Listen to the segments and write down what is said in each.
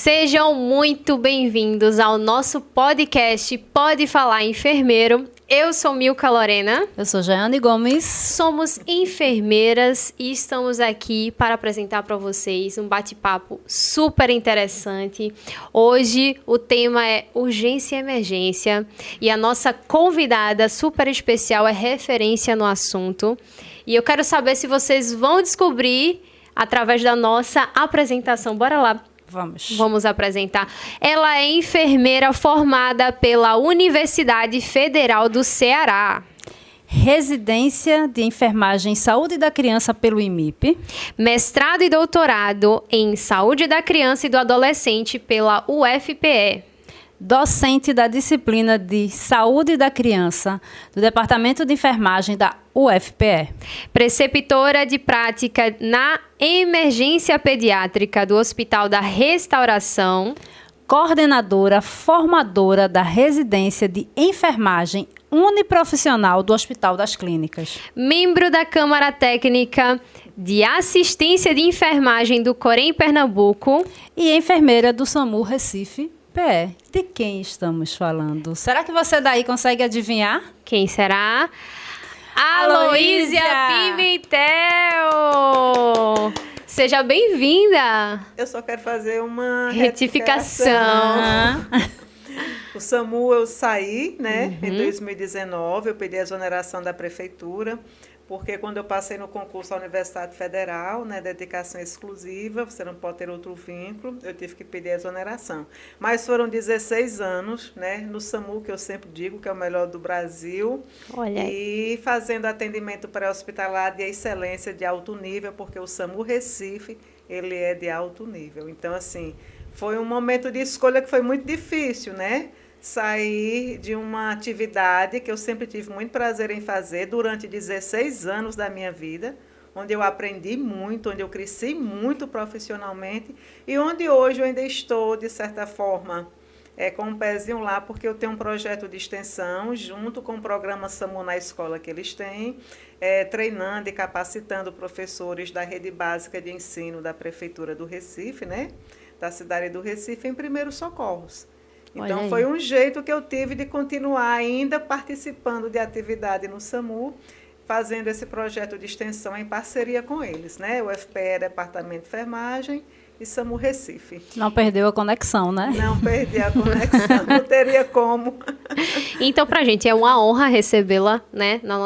Sejam muito bem-vindos ao nosso podcast Pode Falar Enfermeiro. Eu sou Milka Lorena. Eu sou Jaiane Gomes. Somos enfermeiras e estamos aqui para apresentar para vocês um bate-papo super interessante. Hoje o tema é urgência e emergência e a nossa convidada super especial é referência no assunto. E eu quero saber se vocês vão descobrir através da nossa apresentação. Bora lá. Vamos apresentar. Ela é enfermeira formada pela Universidade Federal do Ceará. Residência de enfermagem em saúde da criança pelo IMIP. Mestrado e doutorado em saúde da criança e do adolescente pela UFPE. Docente da disciplina de saúde da criança do Departamento de Enfermagem da UFPE. Preceptora de prática na emergência pediátrica do Hospital da Restauração. Coordenadora formadora da residência de enfermagem uniprofissional do Hospital das Clínicas. Membro da Câmara Técnica de Assistência de Enfermagem do Corém Pernambuco. E enfermeira do SAMU Recife. De quem estamos falando? Será que você daí consegue adivinhar? Quem será? Aloísia Pimentel! Seja bem-vinda! Eu só quero fazer uma retificação. O SAMU eu saí, né? Em 2019, eu pedi a exoneração da prefeitura, porque quando eu passei no concurso da Universidade Federal, né, dedicação exclusiva, você não pode ter outro vínculo, eu tive que pedir a exoneração. Mas foram 16 anos, né, no SAMU, que eu sempre digo que é o melhor do Brasil. Olha aí. E fazendo atendimento pré-hospitalar de excelência de alto nível, porque o SAMU Recife, ele é de alto nível. Então, assim, foi um momento de escolha que foi muito difícil, né? Sair de uma atividade que eu sempre tive muito prazer em fazer durante 16 anos da minha vida, onde eu aprendi muito, onde eu cresci muito profissionalmente e onde hoje eu ainda estou, de certa forma, com um pezinho lá, porque eu tenho um projeto de extensão junto com o programa SAMU na escola que eles têm, treinando e capacitando professores da rede básica de ensino da Prefeitura do Recife, né, da cidade do Recife, em primeiros socorros. Então, foi um jeito que eu tive de continuar ainda participando de atividade no SAMU, fazendo esse projeto de extensão em parceria com eles, né? O UFPE, Departamento de Enfermagem, e SAMU Recife. Não perdeu a conexão, né? Não perdi a conexão, não teria como. Então, para a gente é uma honra recebê-la, né, no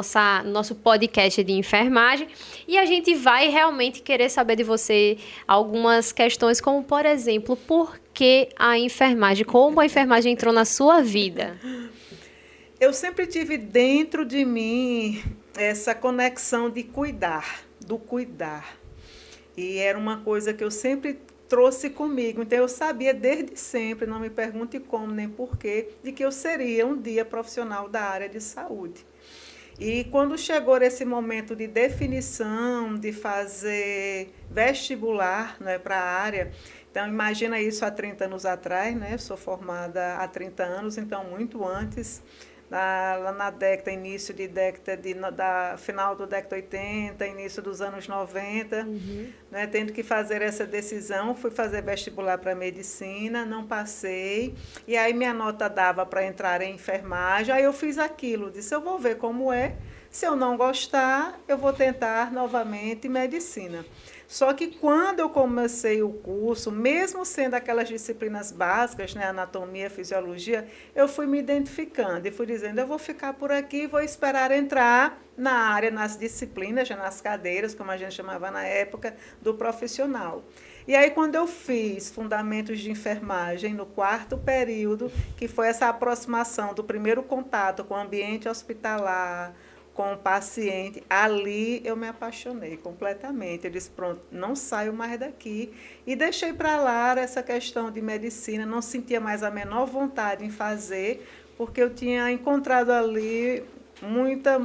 nosso podcast de enfermagem. E a gente vai realmente querer saber de você algumas questões, como, por exemplo, por que a enfermagem? Como a enfermagem entrou na sua vida? Eu sempre tive dentro de mim essa conexão de cuidar, do cuidar. E era uma coisa que eu sempre trouxe comigo. Então, eu sabia desde sempre, não me pergunte como nem porquê, de que eu seria um dia profissional da área de saúde. E quando chegou esse momento de definição, de fazer vestibular, né, para a área, então imagina isso há 30 anos atrás, né? Sou formada há 30 anos, então muito antes, lá na década, início de década, final do década 80, início dos anos 90, né, tendo que fazer essa decisão, fui fazer vestibular para medicina, não passei, e aí minha nota dava para entrar em enfermagem, aí eu fiz aquilo, disse, eu vou ver como é, se eu não gostar, eu vou tentar novamente medicina. Só que quando eu comecei o curso, mesmo sendo aquelas disciplinas básicas, né, anatomia, fisiologia, eu fui me identificando e fui dizendo, eu vou ficar por aqui, vou esperar entrar na área, nas disciplinas, já nas cadeiras, como a gente chamava na época, do profissional. E aí, quando eu fiz fundamentos de enfermagem no 4º período, que foi essa aproximação do primeiro contato com o ambiente hospitalar, com o paciente, ali eu me apaixonei completamente. Eu disse, pronto, não saio mais daqui. E deixei para lá essa questão de medicina, não sentia mais a menor vontade em fazer, porque eu tinha encontrado ali muita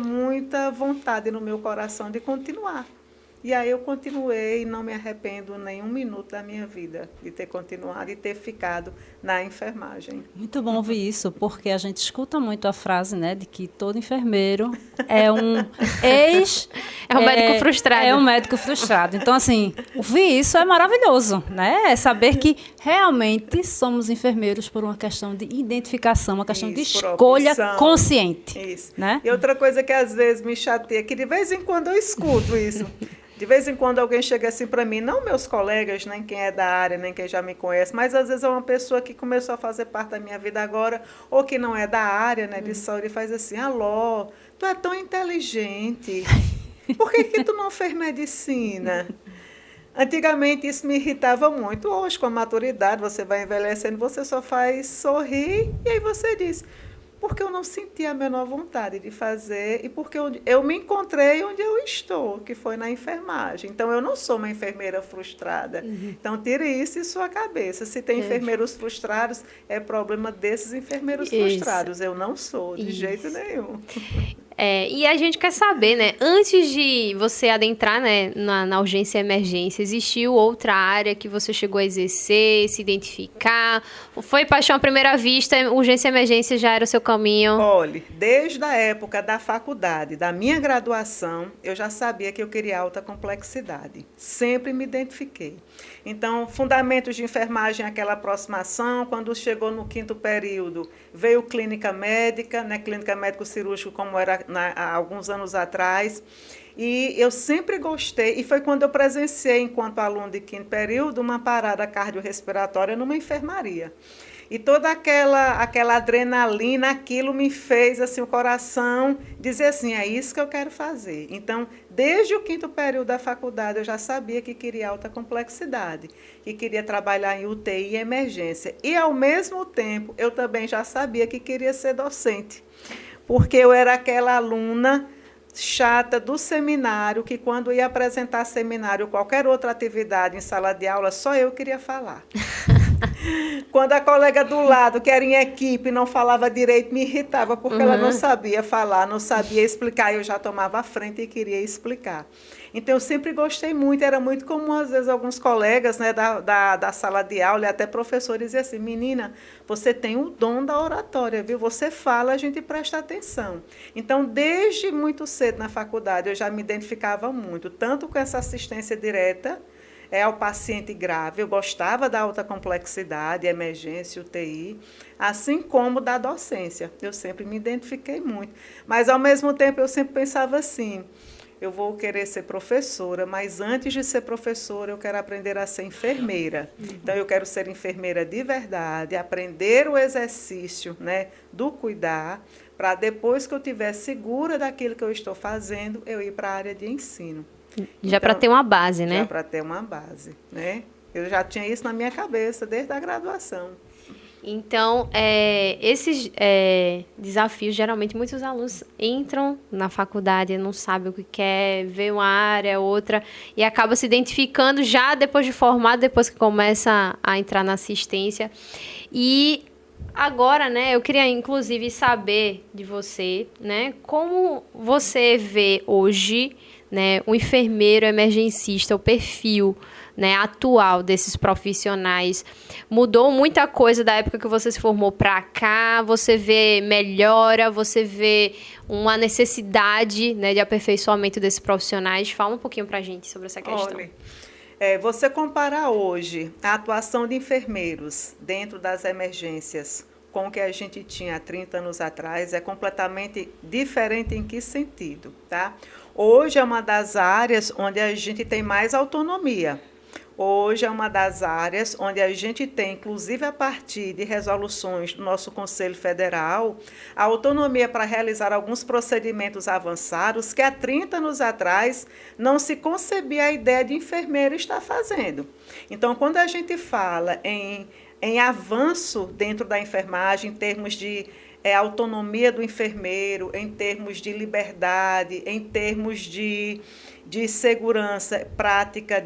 vontade no meu coração de continuar. E aí eu continuei e não me arrependo nem um minuto da minha vida de ter continuado e ter ficado na enfermagem. Muito bom ouvir isso, porque a gente escuta muito a frase, né, de que todo enfermeiro é um É um médico frustrado. É um médico frustrado. Então, assim, ouvir isso é maravilhoso, né? É saber que realmente somos enfermeiros por uma questão de identificação, uma questão de escolha consciente. Isso. Né? E outra coisa que às vezes me chateia, que de vez em quando eu escuto isso. De vez em quando alguém chega assim para mim, não meus colegas, nem quem é da área, nem quem já me conhece, mas às vezes é uma pessoa que começou a fazer parte da minha vida agora, ou que não é da área, né, de saúde, e faz assim: alô, tu é tão inteligente, por que tu não fez medicina? Antigamente isso me irritava muito. Hoje, com a maturidade, você vai envelhecendo, você só faz sorrir, e aí você diz: porque eu não senti a menor vontade de fazer e porque eu me encontrei onde eu estou, que foi na enfermagem. Então, eu não sou uma enfermeira frustrada. Então, tire isso em sua cabeça. Se tem enfermeiros frustrados, é problema desses enfermeiros frustrados. Eu não sou, de jeito nenhum. E a gente quer saber, né? Antes de você adentrar, né, na urgência e emergência, existiu outra área que você chegou a exercer, se identificar? Foi paixão à primeira vista, urgência e emergência já era o seu caminho? Olha, desde a época da faculdade, da minha graduação, eu já sabia que eu queria alta complexidade. Sempre me identifiquei. Então, fundamentos de enfermagem, aquela aproximação, quando chegou no 5º período, veio clínica médica, né, clínica médico-cirúrgico, como era há alguns anos atrás, e eu sempre gostei, e foi quando eu presenciei, enquanto aluno de 5º período, uma parada cardiorrespiratória numa enfermaria. E toda aquela adrenalina, aquilo me fez assim, o coração dizer assim: é isso que eu quero fazer. Então, desde o 5º período da faculdade, eu já sabia que queria alta complexidade, que queria trabalhar em UTI e emergência. E, ao mesmo tempo, eu também já sabia que queria ser docente, porque eu era aquela aluna chata do seminário, que quando ia apresentar seminário ou qualquer outra atividade em sala de aula, só eu queria falar. Quando a colega do lado, que era em equipe, não falava direito, me irritava, porque ela não sabia falar, não sabia explicar, eu já tomava a frente e queria explicar. Então, eu sempre gostei muito, era muito comum, às vezes, alguns colegas, né, da sala de aula e até professores diziam assim: menina, você tem o dom da oratória, viu? Você fala, a gente presta atenção. Então, desde muito cedo na faculdade, eu já me identificava muito, tanto com essa assistência direta ao paciente grave. Eu gostava da alta complexidade, emergência, UTI, assim como da docência. Eu sempre me identifiquei muito. Mas, ao mesmo tempo, eu sempre pensava assim: eu vou querer ser professora, mas antes de ser professora, eu quero aprender a ser enfermeira. Então, eu quero ser enfermeira de verdade, aprender o exercício, né, do cuidar, para depois que eu estiver segura daquilo que eu estou fazendo, eu ir para a área de ensino. Já para ter uma base, né? Já para ter uma base, né? Eu já tinha isso na minha cabeça desde a graduação. Então, esses desafios, geralmente muitos alunos entram na faculdade, não sabem o que quer, vê uma área, outra, e acaba se identificando já depois de formado, depois que começa a entrar na assistência. E agora, né, eu queria inclusive saber de você, né, como você vê hoje, né, o enfermeiro emergencista, o perfil, né, atual desses profissionais. Mudou muita coisa da época que você se formou para cá? Você vê melhora? Você vê uma necessidade, né, de aperfeiçoamento desses profissionais? Fala um pouquinho para a gente sobre essa questão. Olha, você comparar hoje a atuação de enfermeiros dentro das emergências com o que a gente tinha há 30 anos atrás é completamente diferente. Em que sentido, tá? Hoje é uma das áreas onde a gente tem mais autonomia. Hoje é uma das áreas onde a gente tem, inclusive a partir de resoluções do nosso Conselho Federal, a autonomia para realizar alguns procedimentos avançados que há 30 anos atrás não se concebia a ideia de enfermeiro estar fazendo. Então, quando a gente fala em avanço dentro da enfermagem, em termos de autonomia do enfermeiro, em termos de liberdade, em termos de de segurança, prática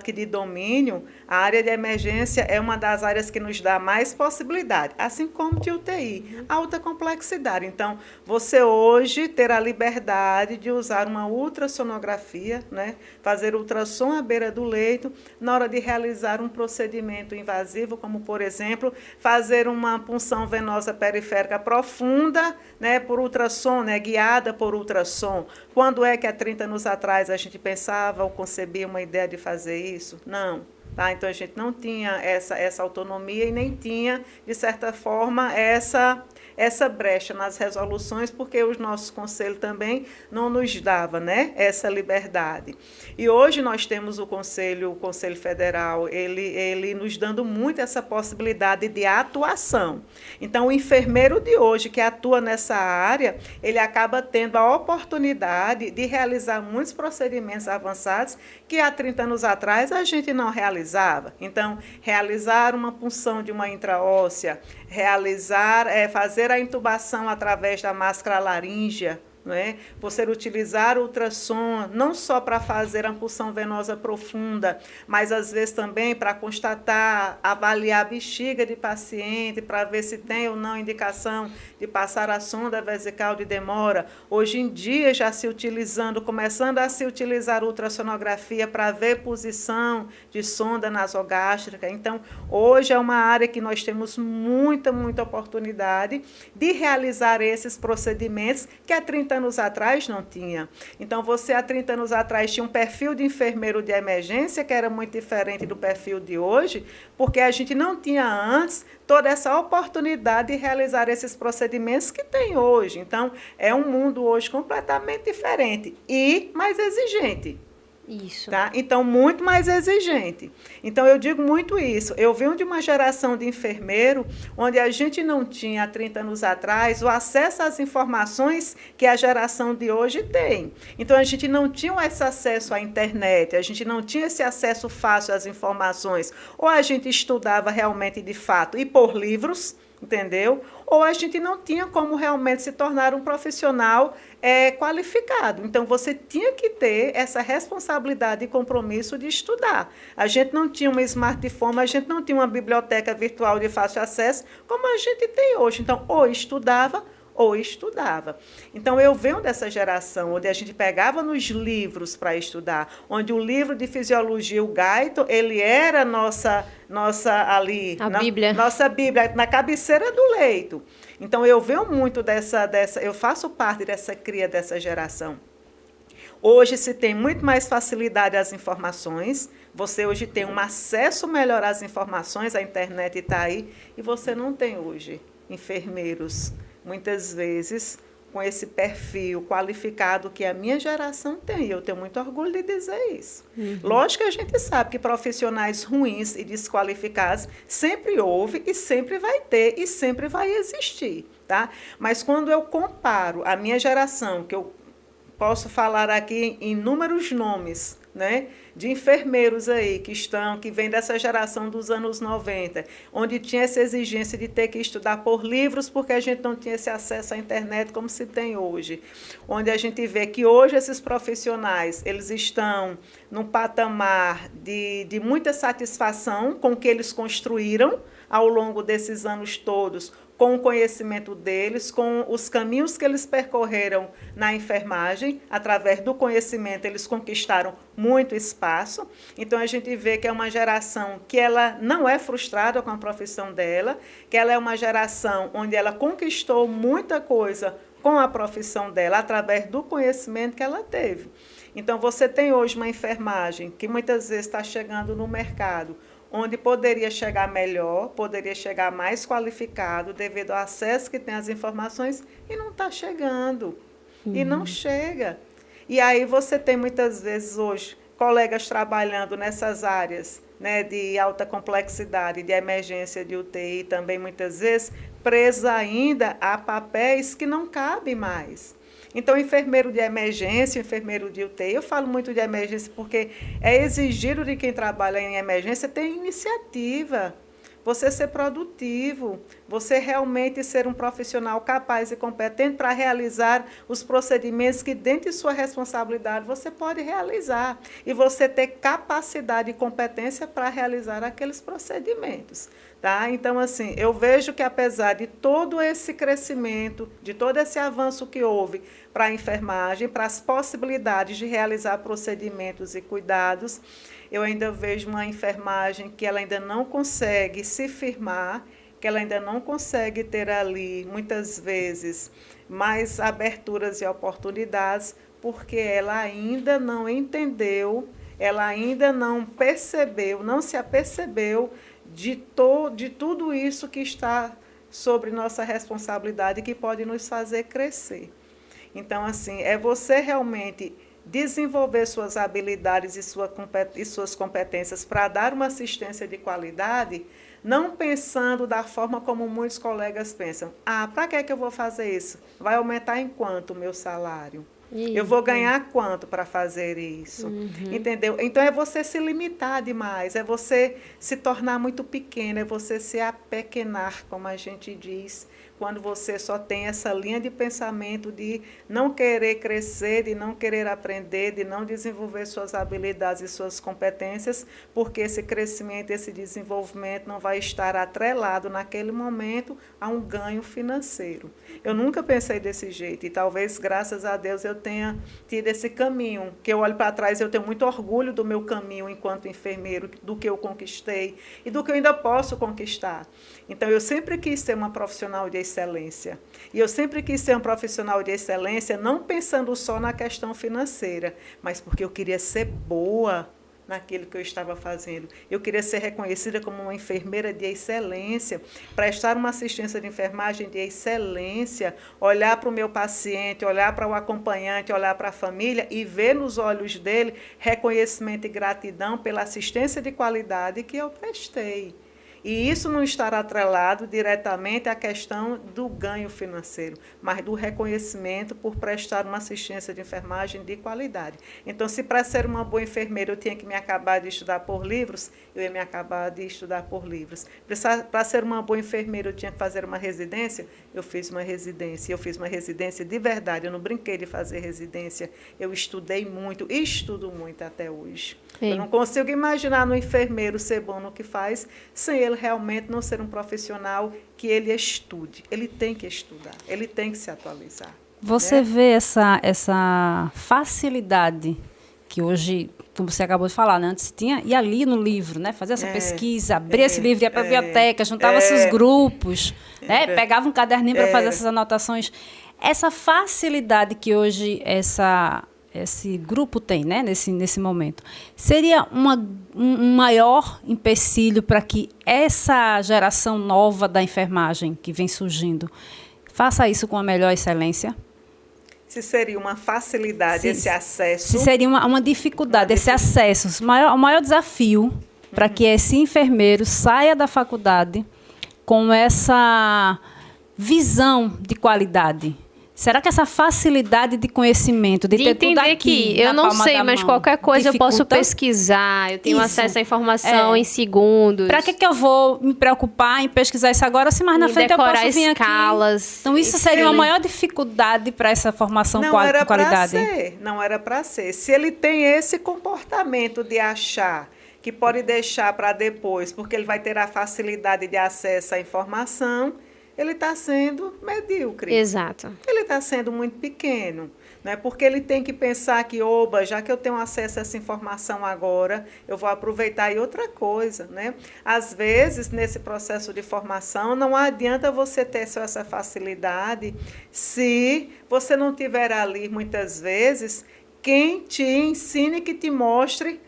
e de domínio, a área de emergência é uma das áreas que nos dá mais possibilidade, assim como de UTI, alta complexidade. Então, você hoje ter a liberdade de usar uma ultrassonografia, né, fazer ultrassom à beira do leito, na hora de realizar um procedimento invasivo, como, por exemplo, fazer uma punção venosa periférica profunda, né, por ultrassom, né, guiada por ultrassom. Quando é que há 30 anos atrás a gente pensava ou concebia uma ideia de fazer isso? Não. Tá? Então, a gente não tinha essa autonomia e nem tinha, de certa forma, essa brecha nas resoluções, porque os nossos conselhos também não nos davam, né, essa liberdade. E hoje nós temos o Conselho Federal, ele nos dando muito essa possibilidade de atuação. Então, o enfermeiro de hoje que atua nessa área, ele acaba tendo a oportunidade de realizar muitos procedimentos avançados que há 30 anos atrás a gente não realizava. Então, realizar uma punção de uma intraóssea, fazer a intubação através da máscara laríngea, não é? Você utilizar o ultrassom não só para fazer a punção venosa profunda, mas às vezes também para constatar, avaliar a bexiga de paciente, para ver se tem ou não indicação de passar a sonda vesical de demora. Hoje em dia já começando a se utilizar ultrassonografia para ver posição de sonda nasogástrica. Então, hoje é uma área que nós temos muita oportunidade de realizar esses procedimentos que há 30 anos atrás não tinha. Então, você há 30 anos atrás tinha um perfil de enfermeiro de emergência que era muito diferente do perfil de hoje, porque a gente não tinha antes toda essa oportunidade de realizar esses procedimentos que tem hoje. Então, é um mundo hoje completamente diferente e mais exigente. Isso. Tá? Então, muito mais exigente. Então, eu digo muito isso. Eu venho de uma geração de enfermeiro onde a gente não tinha, há 30 anos atrás, o acesso às informações que a geração de hoje tem. Então, a gente não tinha esse acesso à internet, a gente não tinha esse acesso fácil às informações. Ou a gente estudava realmente de fato e por livros, entendeu? Ou a gente não tinha como realmente se tornar um profissional qualificado. Então, você tinha que ter essa responsabilidade e compromisso de estudar. A gente não tinha um smartphone, a gente não tinha uma biblioteca virtual de fácil acesso, como a gente tem hoje. Então, ou estudava. Então, eu venho dessa geração onde a gente pegava nos livros para estudar, onde o livro de fisiologia, o Guyton, ele era nossa Bíblia, na cabeceira do leito. Então, eu venho muito eu faço parte dessa cria dessa geração. Hoje se tem muito mais facilidade às informações, você hoje tem um acesso melhor às informações, a internet está aí, e você não tem hoje enfermeiros, muitas vezes, com esse perfil qualificado que a minha geração tem. Eu tenho muito orgulho de dizer isso. Uhum. Lógico que a gente sabe que profissionais ruins e desqualificados sempre houve e sempre vai ter e sempre vai existir. Tá? Mas quando eu comparo a minha geração, que eu posso falar aqui em inúmeros nomes, né, de enfermeiros aí que vêm dessa geração dos anos 90, onde tinha essa exigência de ter que estudar por livros, porque a gente não tinha esse acesso à internet como se tem hoje. Onde a gente vê que hoje esses profissionais, eles estão num patamar de muita satisfação com o que eles construíram ao longo desses anos todos, com o conhecimento deles, com os caminhos que eles percorreram na enfermagem, através do conhecimento, eles conquistaram muito espaço. Então, a gente vê que é uma geração que ela não é frustrada com a profissão dela, que ela é uma geração onde ela conquistou muita coisa com a profissão dela, através do conhecimento que ela teve. Então, você tem hoje uma enfermagem que muitas vezes está chegando no mercado, onde poderia chegar melhor, poderia chegar mais qualificado, devido ao acesso que tem às informações, e não está chegando. E não chega. E aí você tem, muitas vezes, hoje, colegas trabalhando nessas áreas, né, de alta complexidade, de emergência, de UTI, também, muitas vezes, presos ainda a papéis que não cabem mais. Então, enfermeiro de emergência, enfermeiro de UTI, eu falo muito de emergência porque é exigido de quem trabalha em emergência ter iniciativa, você ser produtivo, Você realmente ser um profissional capaz e competente para realizar os procedimentos que, dentro de sua responsabilidade, você pode realizar. E você ter capacidade e competência para realizar aqueles procedimentos. Tá? Então, assim, eu vejo que, apesar de todo esse crescimento, de todo esse avanço que houve para a enfermagem, para as possibilidades de realizar procedimentos e cuidados, eu ainda vejo uma enfermagem que ela ainda não consegue se firmar, que ela ainda não consegue ter ali, muitas vezes, mais aberturas e oportunidades, porque ela ainda não entendeu, ela ainda não percebeu, não se apercebeu de tudo isso que está sobre nossa responsabilidade e que pode nos fazer crescer. Então, assim, é você realmente desenvolver suas habilidades e suas competências para dar uma assistência de qualidade, não pensando da forma como muitos colegas pensam. Para que eu vou fazer isso? Vai aumentar em quanto o meu salário? Eu vou ganhar quanto para fazer isso? Entendeu? Então, é você se limitar demais, é você se tornar muito pequeno, é você se apequenar, como a gente diz, quando você só tem essa linha de pensamento de não querer crescer, de não querer aprender, de não desenvolver suas habilidades e suas competências, porque esse crescimento, esse desenvolvimento não vai estar atrelado naquele momento a um ganho financeiro. Eu nunca pensei desse jeito e talvez, graças a Deus, eu tenha tido esse caminho, que eu olho para trás, eu tenho muito orgulho do meu caminho enquanto enfermeiro, do que eu conquistei e do que eu ainda posso conquistar. Então, eu sempre quis ser uma profissional de excelência. E eu sempre quis ser um profissional de excelência, não pensando só na questão financeira, mas porque eu queria ser boa naquilo que eu estava fazendo. Eu queria ser reconhecida como uma enfermeira de excelência, prestar uma assistência de enfermagem de excelência, olhar para o meu paciente, olhar para o acompanhante, olhar para a família e ver nos olhos dele reconhecimento e gratidão pela assistência de qualidade que eu prestei. E isso não estará atrelado diretamente à questão do ganho financeiro, mas do reconhecimento por prestar uma assistência de enfermagem de qualidade. Então, se para ser uma boa enfermeira eu tinha que me acabar de estudar por livros, eu ia me acabar de estudar por livros. Para ser uma boa enfermeira eu tinha que fazer uma residência, eu fiz uma residência. Eu fiz uma residência de verdade, eu não brinquei de fazer residência. Eu estudei muito e estudo muito até hoje. Sim. Eu não consigo imaginar no enfermeiro ser bom no que faz, sem ele realmente não ser um profissional que ele estude. Ele tem que estudar, ele tem que se atualizar. Você vê essa facilidade que hoje, como você acabou de falar, né? Antes tinha, e ali no livro, né? Fazer essa pesquisa, abrir esse livro, ia para a biblioteca, juntava esses grupos, né? Pegava um caderninho para fazer essas anotações. Essa facilidade que hoje esse grupo tem, né, nesse momento, seria um maior empecilho para que essa geração nova da enfermagem que vem surgindo faça isso com a melhor excelência? Se seria uma facilidade esse acesso? Se seria uma dificuldade, esse acesso. O maior desafio para que esse enfermeiro saia da faculdade com essa visão de qualidade. Será que essa facilidade de conhecimento, de ter tudo aqui que eu não sei, mas qualquer coisa dificulta? Eu posso pesquisar, eu tenho acesso à informação em segundos. Para que eu vou me preocupar em pesquisar isso agora, se mais na frente eu posso vir escalas, aqui? Então, isso seria uma maior dificuldade para essa formação com qualidade. Não era para ser. Se ele tem esse comportamento de achar que pode deixar para depois, porque ele vai ter a facilidade de acesso à informação, ele está sendo medíocre. Exato. Ele está sendo muito pequeno, né? Porque ele tem que pensar que, já que eu tenho acesso a essa informação agora, eu vou aproveitar. E outra coisa, né? Às vezes, nesse processo de formação, não adianta você ter só essa facilidade se você não tiver ali, muitas vezes, quem te ensine, que te mostre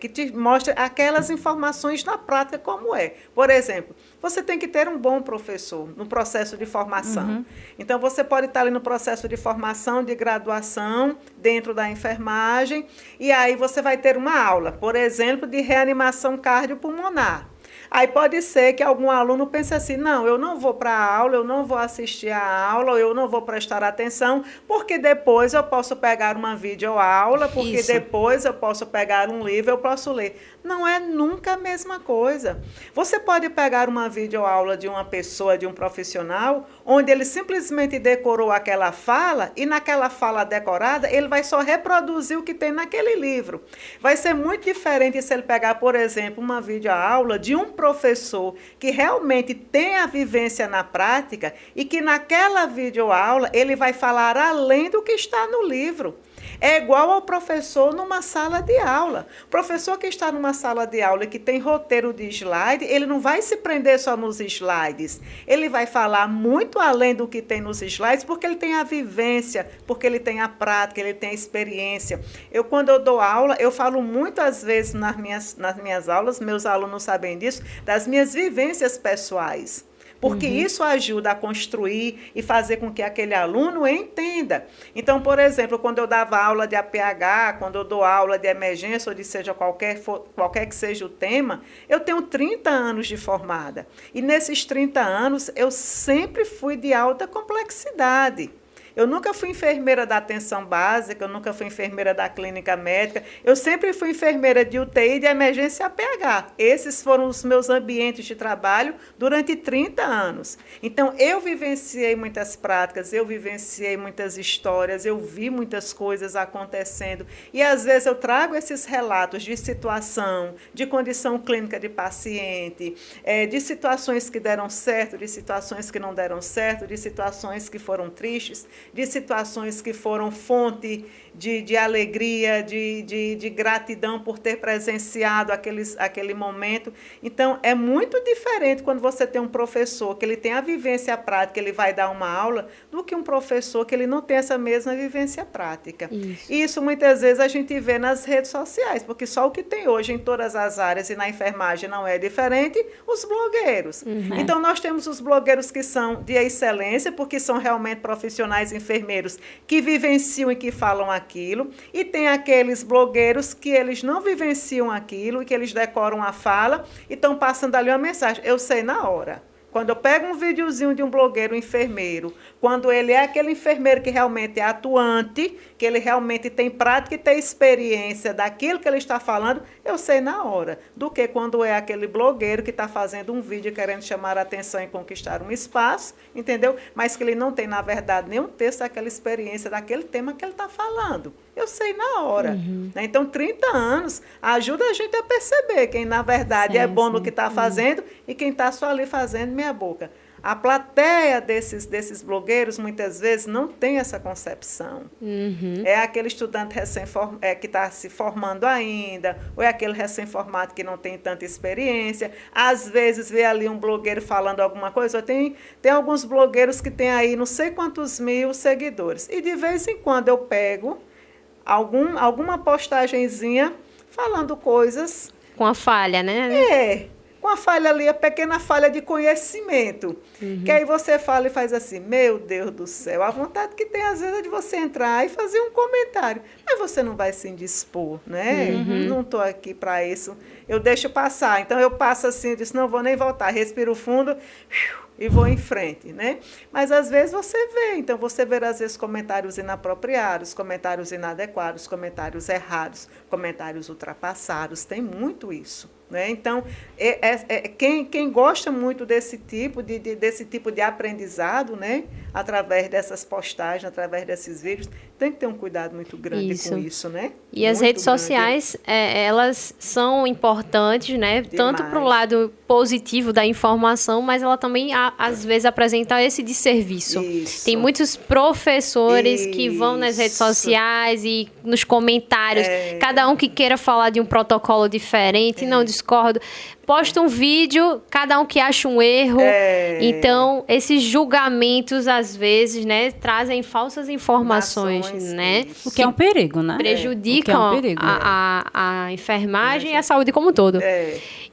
que te mostra aquelas informações na prática como é. Por exemplo, você tem que ter um bom professor no processo de formação. Então, você pode estar ali no processo de formação, de graduação, dentro da enfermagem, e aí você vai ter uma aula, por exemplo, de reanimação cardiopulmonar. Aí pode ser que algum aluno pense assim, não, eu não vou para a aula, eu não vou assistir a aula, eu não vou prestar atenção, porque depois eu posso pegar uma videoaula, porque depois eu posso pegar um livro, eu posso ler. Não é nunca a mesma coisa. Você pode pegar uma videoaula de uma pessoa, de um profissional, onde ele simplesmente decorou aquela fala, e naquela fala decorada, ele vai só reproduzir o que tem naquele livro. Vai ser muito diferente se ele pegar, por exemplo, uma videoaula de um professor que realmente tem a vivência na prática e que naquela videoaula ele vai falar além do que está no livro. É igual ao professor numa sala de aula. O professor que está numa sala de aula e que tem roteiro de slide, ele não vai se prender só nos slides. Ele vai falar muito além do que tem nos slides, porque ele tem a vivência, porque ele tem a prática, ele tem a experiência. Quando eu dou aula, eu falo muitas vezes nas minhas aulas, meus alunos sabem disso, das minhas vivências pessoais. Porque isso ajuda a construir e fazer com que aquele aluno entenda. Então, por exemplo, quando eu dava aula de APH, quando eu dou aula de emergência, ou de seja qualquer que seja o tema, eu tenho 30 anos de formada. E nesses 30 anos, eu sempre fui de alta complexidade. Eu nunca fui enfermeira da atenção básica, eu nunca fui enfermeira da clínica médica, eu sempre fui enfermeira de UTI e de emergência APH. Esses foram os meus ambientes de trabalho durante 30 anos. Então, eu vivenciei muitas práticas, eu vivenciei muitas histórias, eu vi muitas coisas acontecendo. E, às vezes, eu trago esses relatos de situação, de condição clínica de paciente, de situações que deram certo, de situações que não deram certo, de situações que foram tristes, de situações que foram fonte de alegria, de gratidão por ter presenciado aquele momento. Então, é muito diferente quando você tem um professor que ele tem a vivência prática, ele vai dar uma aula, do que um professor que ele não tem essa mesma vivência prática. Isso muitas vezes a gente vê nas redes sociais, porque só o que tem hoje em todas as áreas e na enfermagem não é diferente, os blogueiros. Então, nós temos os blogueiros que são de excelência, porque são realmente profissionais enfermeiros que vivenciam e que falam aquilo, e tem aqueles blogueiros que eles não vivenciam aquilo e que eles decoram a fala e estão passando ali uma mensagem. Eu sei na hora. Quando eu pego um videozinho de um blogueiro enfermeiro, quando ele é aquele enfermeiro que realmente é atuante, que ele realmente tem prática e tem experiência daquilo que ele está falando, eu sei na hora. Do que quando é aquele blogueiro que está fazendo um vídeo querendo chamar a atenção e conquistar um espaço, entendeu? Mas que ele não tem, na verdade, nenhum texto daquela experiência, daquele tema que ele está falando. Eu sei na hora. Né? Então, 30 anos ajuda a gente a perceber quem, na verdade, é bom no que está fazendo e quem está só ali fazendo meia boca. A plateia desses blogueiros, muitas vezes, não tem essa concepção. É aquele estudante que está se formando ainda, ou é aquele recém-formado que não tem tanta experiência. Às vezes, vê ali um blogueiro falando alguma coisa. Tem alguns blogueiros que têm aí não sei quantos mil seguidores. E, de vez em quando, eu pego alguma postagenzinha falando coisas... Com a falha, né? Com a falha ali, a pequena falha de conhecimento. Que aí você fala e faz assim, meu Deus do céu, a vontade que tem às vezes é de você entrar e fazer um comentário. Mas você não vai se indispor, né? Não estou aqui para isso. Eu deixo passar. Então, eu passo assim, eu disse, não vou nem voltar. Respiro fundo... e vou em frente, né? Mas, às vezes, você vê. Então, você vê, às vezes, comentários inapropriados, comentários inadequados, comentários errados, comentários ultrapassados. Tem muito isso, né? Então, quem gosta muito desse tipo de aprendizado, né? Através dessas postagens, através desses vídeos, tem que ter um cuidado muito grande com isso, né? E muito as redes sociais, elas são importantes, né? Demais. Tanto para o lado positivo da informação, mas ela também, às vezes, apresenta esse desserviço. Isso. Tem muitos professores que vão nas redes sociais e nos comentários, cada um que queira falar de um protocolo diferente, não discordo. Posta um vídeo, cada um que acha um erro. Então, esses julgamentos, às vezes, né, trazem falsas informações, né? O que é um perigo, né? Prejudicam a enfermagem e a saúde como um todo.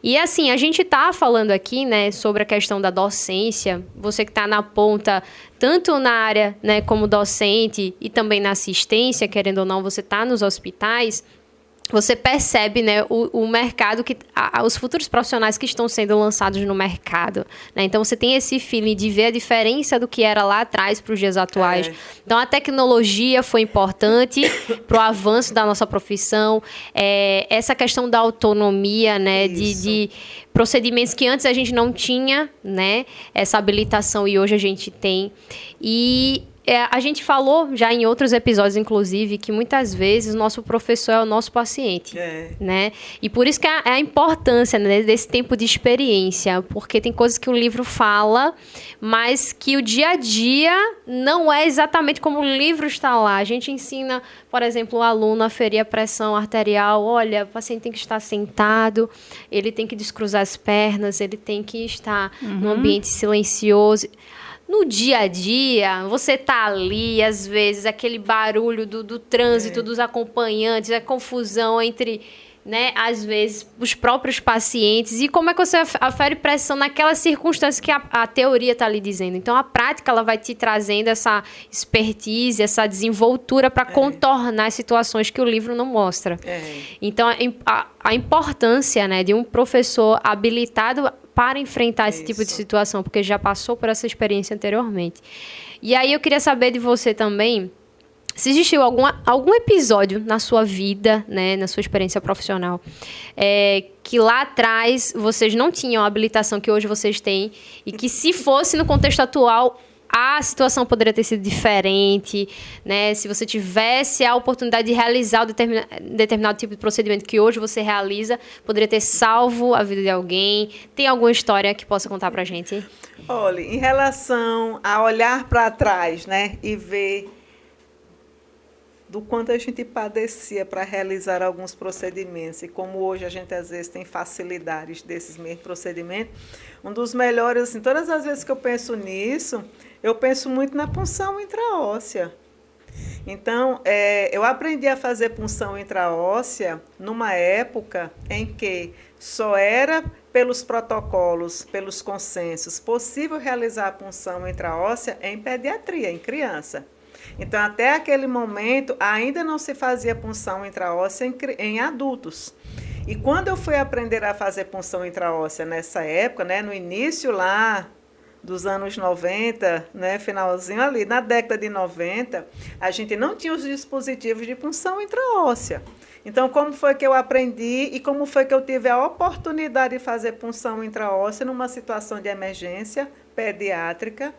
E assim, a gente está falando aqui, né, sobre a questão da docência. Você que está na ponta, tanto na área, né, como docente e também na assistência, querendo ou não, você está nos hospitais. você percebe, né, o mercado, os futuros profissionais que estão sendo lançados no mercado, né? Então, você tem esse feeling de ver a diferença do que era lá atrás para os dias atuais. Então, a tecnologia foi importante para o avanço da nossa profissão. Essa questão da autonomia, né, de procedimentos que antes a gente não tinha, né, essa habilitação, e hoje a gente tem. E a gente falou já em outros episódios, inclusive, que muitas vezes o nosso professor é o nosso paciente, né? E por isso que é a importância, né, desse tempo de experiência, porque tem coisas que o livro fala, mas que o dia a dia não é exatamente como o livro está lá. A gente ensina, por exemplo, o aluno a ferir a pressão arterial. Olha, o paciente tem que estar sentado, ele tem que descruzar as pernas, ele tem que estar num ambiente silencioso. No dia a dia, você tá ali, às vezes, aquele barulho do trânsito, dos acompanhantes, a confusão entre, né, às vezes, os próprios pacientes. E como é que você afere pressão naquelas circunstâncias que a teoria está lhe dizendo? Então, a prática ela vai te trazendo essa expertise, essa desenvoltura para contornar as situações que o livro não mostra. Então, a importância, né, de um professor habilitado para enfrentar esse tipo de situação, porque já passou por essa experiência anteriormente. E aí eu queria saber de você também, se existiu algum episódio na sua vida, né, na sua experiência profissional, que lá atrás vocês não tinham a habilitação que hoje vocês têm, e que se fosse no contexto atual, a situação poderia ter sido diferente, né? Se você tivesse a oportunidade de realizar determinado tipo de procedimento que hoje você realiza, poderia ter salvo a vida de alguém. Tem alguma história que possa contar pra gente? Olha, em relação a olhar para trás, né, e ver do quanto a gente padecia para realizar alguns procedimentos, e como hoje a gente às vezes tem facilidades desses mesmos procedimentos, um dos melhores, assim, todas as vezes que eu penso nisso, eu penso muito na punção intraóssea. Então, eu aprendi a fazer punção intraóssea numa época em que só era pelos protocolos, pelos consensos, possível realizar a punção intraóssea em pediatria, em criança. Então, até aquele momento, ainda não se fazia punção intraóssea em adultos. E quando eu fui aprender a fazer punção intraóssea nessa época, né, no início lá dos anos 90, né, finalzinho ali, na década de 90, a gente não tinha os dispositivos de punção intraóssea. Então, como foi que eu aprendi e como foi que eu tive a oportunidade de fazer punção intraóssea numa situação de emergência pediátrica,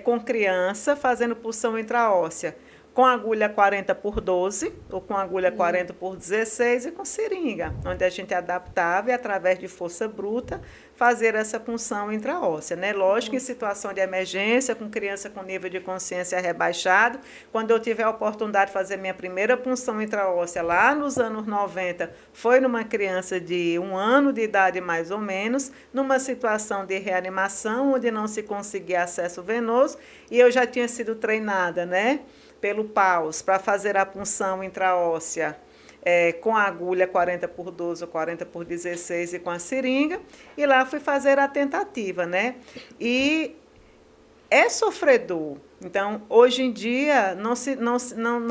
com criança, fazendo punção intraóssea, com agulha 40x12, ou com agulha 40x16 e com seringa, onde a gente adaptava e, através de força bruta, fazer essa punção intraóssea, né? Lógico, em situação de emergência, com criança com nível de consciência rebaixado, quando eu tive a oportunidade de fazer minha primeira punção intraóssea lá nos anos 90, foi numa criança de 1 ano de idade mais ou menos, numa situação de reanimação, onde não se conseguia acesso venoso, e eu já tinha sido treinada, né, pelo PAUS, para fazer a punção intraóssea com a agulha 40x12 ou 40x16 e com a seringa, e lá fui fazer a tentativa, né? E é sofredor. Então, hoje em dia, não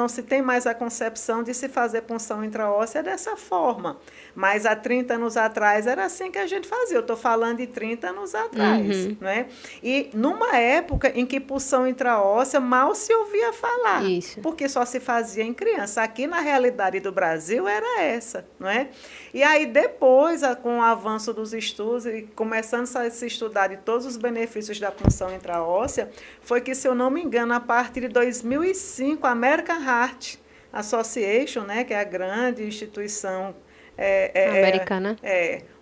se tem mais a concepção de se fazer punção intraóssea dessa forma. Mas há 30 anos atrás era assim que a gente fazia. Eu estou falando de 30 anos atrás. Né? E numa época em que punção intraóssea mal se ouvia falar. Isso. Porque só se fazia em criança. Aqui, na realidade do Brasil, era essa. Não é? E aí, depois, com o avanço dos estudos e começando a se estudar de todos os benefícios da punção intraóssea, foi que, se eu não me engano, a partir de 2005, a American Heart Association, né, que é a grande instituição americana,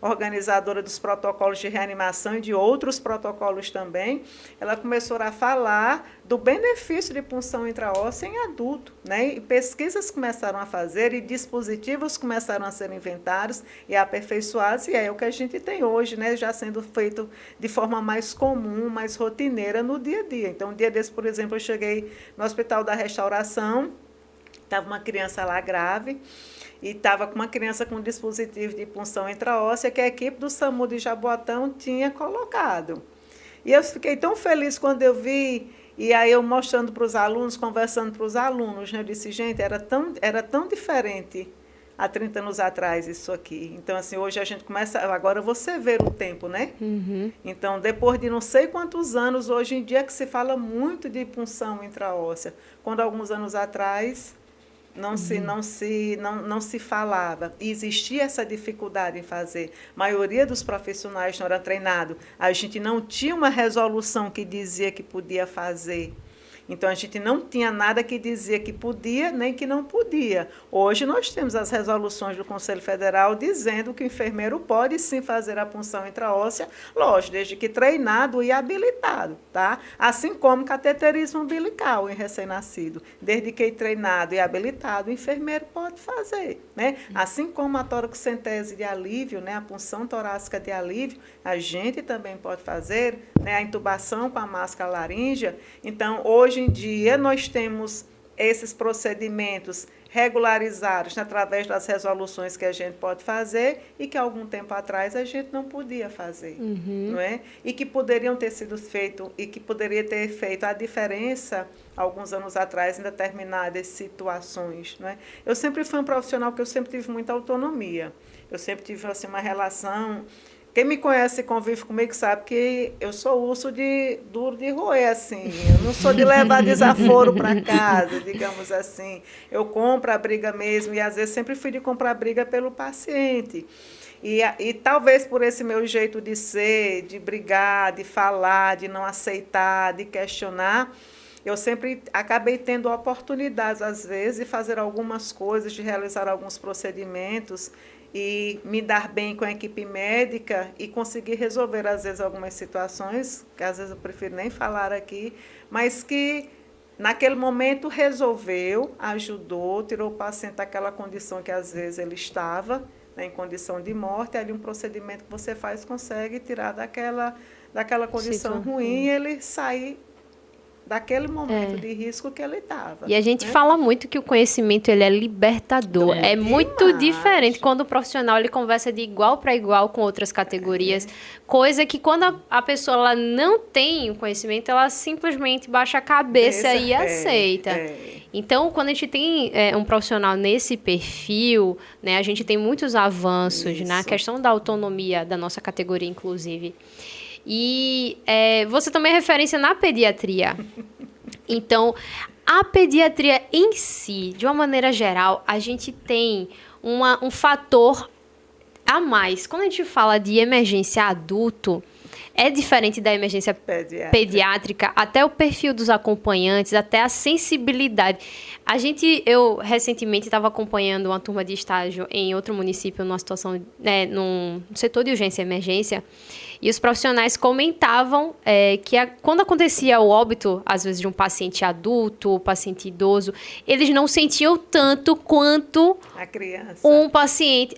organizadora dos protocolos de reanimação e de outros protocolos também, ela começou a falar do benefício de punção intraóssea em adulto, né? E pesquisas começaram a fazer e dispositivos começaram a ser inventados e aperfeiçoados, e é o que a gente tem hoje, né? Já sendo feito de forma mais comum, mais rotineira no dia a dia. Então, um dia desse, por exemplo, eu cheguei no Hospital da Restauração, estava uma criança lá grave, e estava com uma criança com dispositivo de punção intraóssea que a equipe do SAMU de Jaboatão tinha colocado. E eu fiquei tão feliz quando eu vi, e aí eu mostrando para os alunos, conversando para os alunos, né? Eu disse, gente, era tão diferente há 30 anos atrás isso aqui. Então, assim, hoje a gente começa... Agora você vê o tempo, né? Então, depois de não sei quantos anos, hoje em dia que se fala muito de punção intraóssea. Quando alguns anos atrás não se falava. E existia essa dificuldade em fazer. A maioria dos profissionais não era treinado. A gente não tinha uma resolução que dizia que podia fazer. Então, a gente não tinha nada que dizia que podia, nem que não podia. Hoje, nós temos as resoluções do Conselho Federal dizendo que o enfermeiro pode, sim, fazer a punção intraóssea, lógico, desde que treinado e habilitado, tá? Assim como cateterismo umbilical em recém-nascido. Desde que treinado e habilitado, o enfermeiro pode fazer, né? Assim como a toracocentese de alívio, né? A punção torácica de alívio, a gente também pode fazer, né? A intubação com a máscara laríngea. Então, hoje em dia, nós temos esses procedimentos regularizados através das resoluções que a gente pode fazer e que, algum tempo atrás, a gente não podia fazer, não é? E que poderiam ter sido feitos, e que poderia ter feito a diferença, alguns anos atrás, em determinadas situações, não é? Eu sempre fui um profissional que eu sempre tive muita autonomia. Eu sempre tive, assim, uma relação... Quem me conhece e convive comigo sabe que eu sou urso duro de roer, assim. Eu não sou de levar desaforo para casa, digamos assim. Eu compro a briga mesmo e, às vezes, sempre fui de comprar briga pelo paciente. E talvez por esse meu jeito de ser, de brigar, de falar, de não aceitar, de questionar, eu sempre acabei tendo oportunidades, às vezes, de fazer algumas coisas, de realizar alguns procedimentos e me dar bem com a equipe médica e conseguir resolver, às vezes, algumas situações, que às vezes eu prefiro nem falar aqui, mas que naquele momento resolveu, ajudou, tirou o paciente daquela condição que às vezes ele estava, né, em condição de morte, ali um procedimento que você faz consegue tirar daquela condição ruim e ele sair daquele momento de risco que ele estava. E a gente fala muito que o conhecimento ele é libertador. É muito diferente quando o profissional ele conversa de igual para igual com outras categorias. Coisa que quando a pessoa ela não tem o conhecimento, ela simplesmente baixa a cabeça e aceita. Então, quando a gente tem um profissional nesse perfil, né, a gente tem muitos avanços na questão da autonomia da nossa categoria, inclusive. E você também é referência na pediatria. Então, a pediatria em si, de uma maneira geral, a gente tem um fator a mais. Quando a gente fala de emergência adulto, é diferente da emergência pediátrica, até o perfil dos acompanhantes, até a sensibilidade. Eu recentemente estava acompanhando uma turma de estágio em outro município, numa situação, num setor de urgência e emergência, e os profissionais comentavam que quando acontecia o óbito, às vezes, de um paciente adulto, paciente idoso, eles não sentiam tanto quanto a criança. Um paciente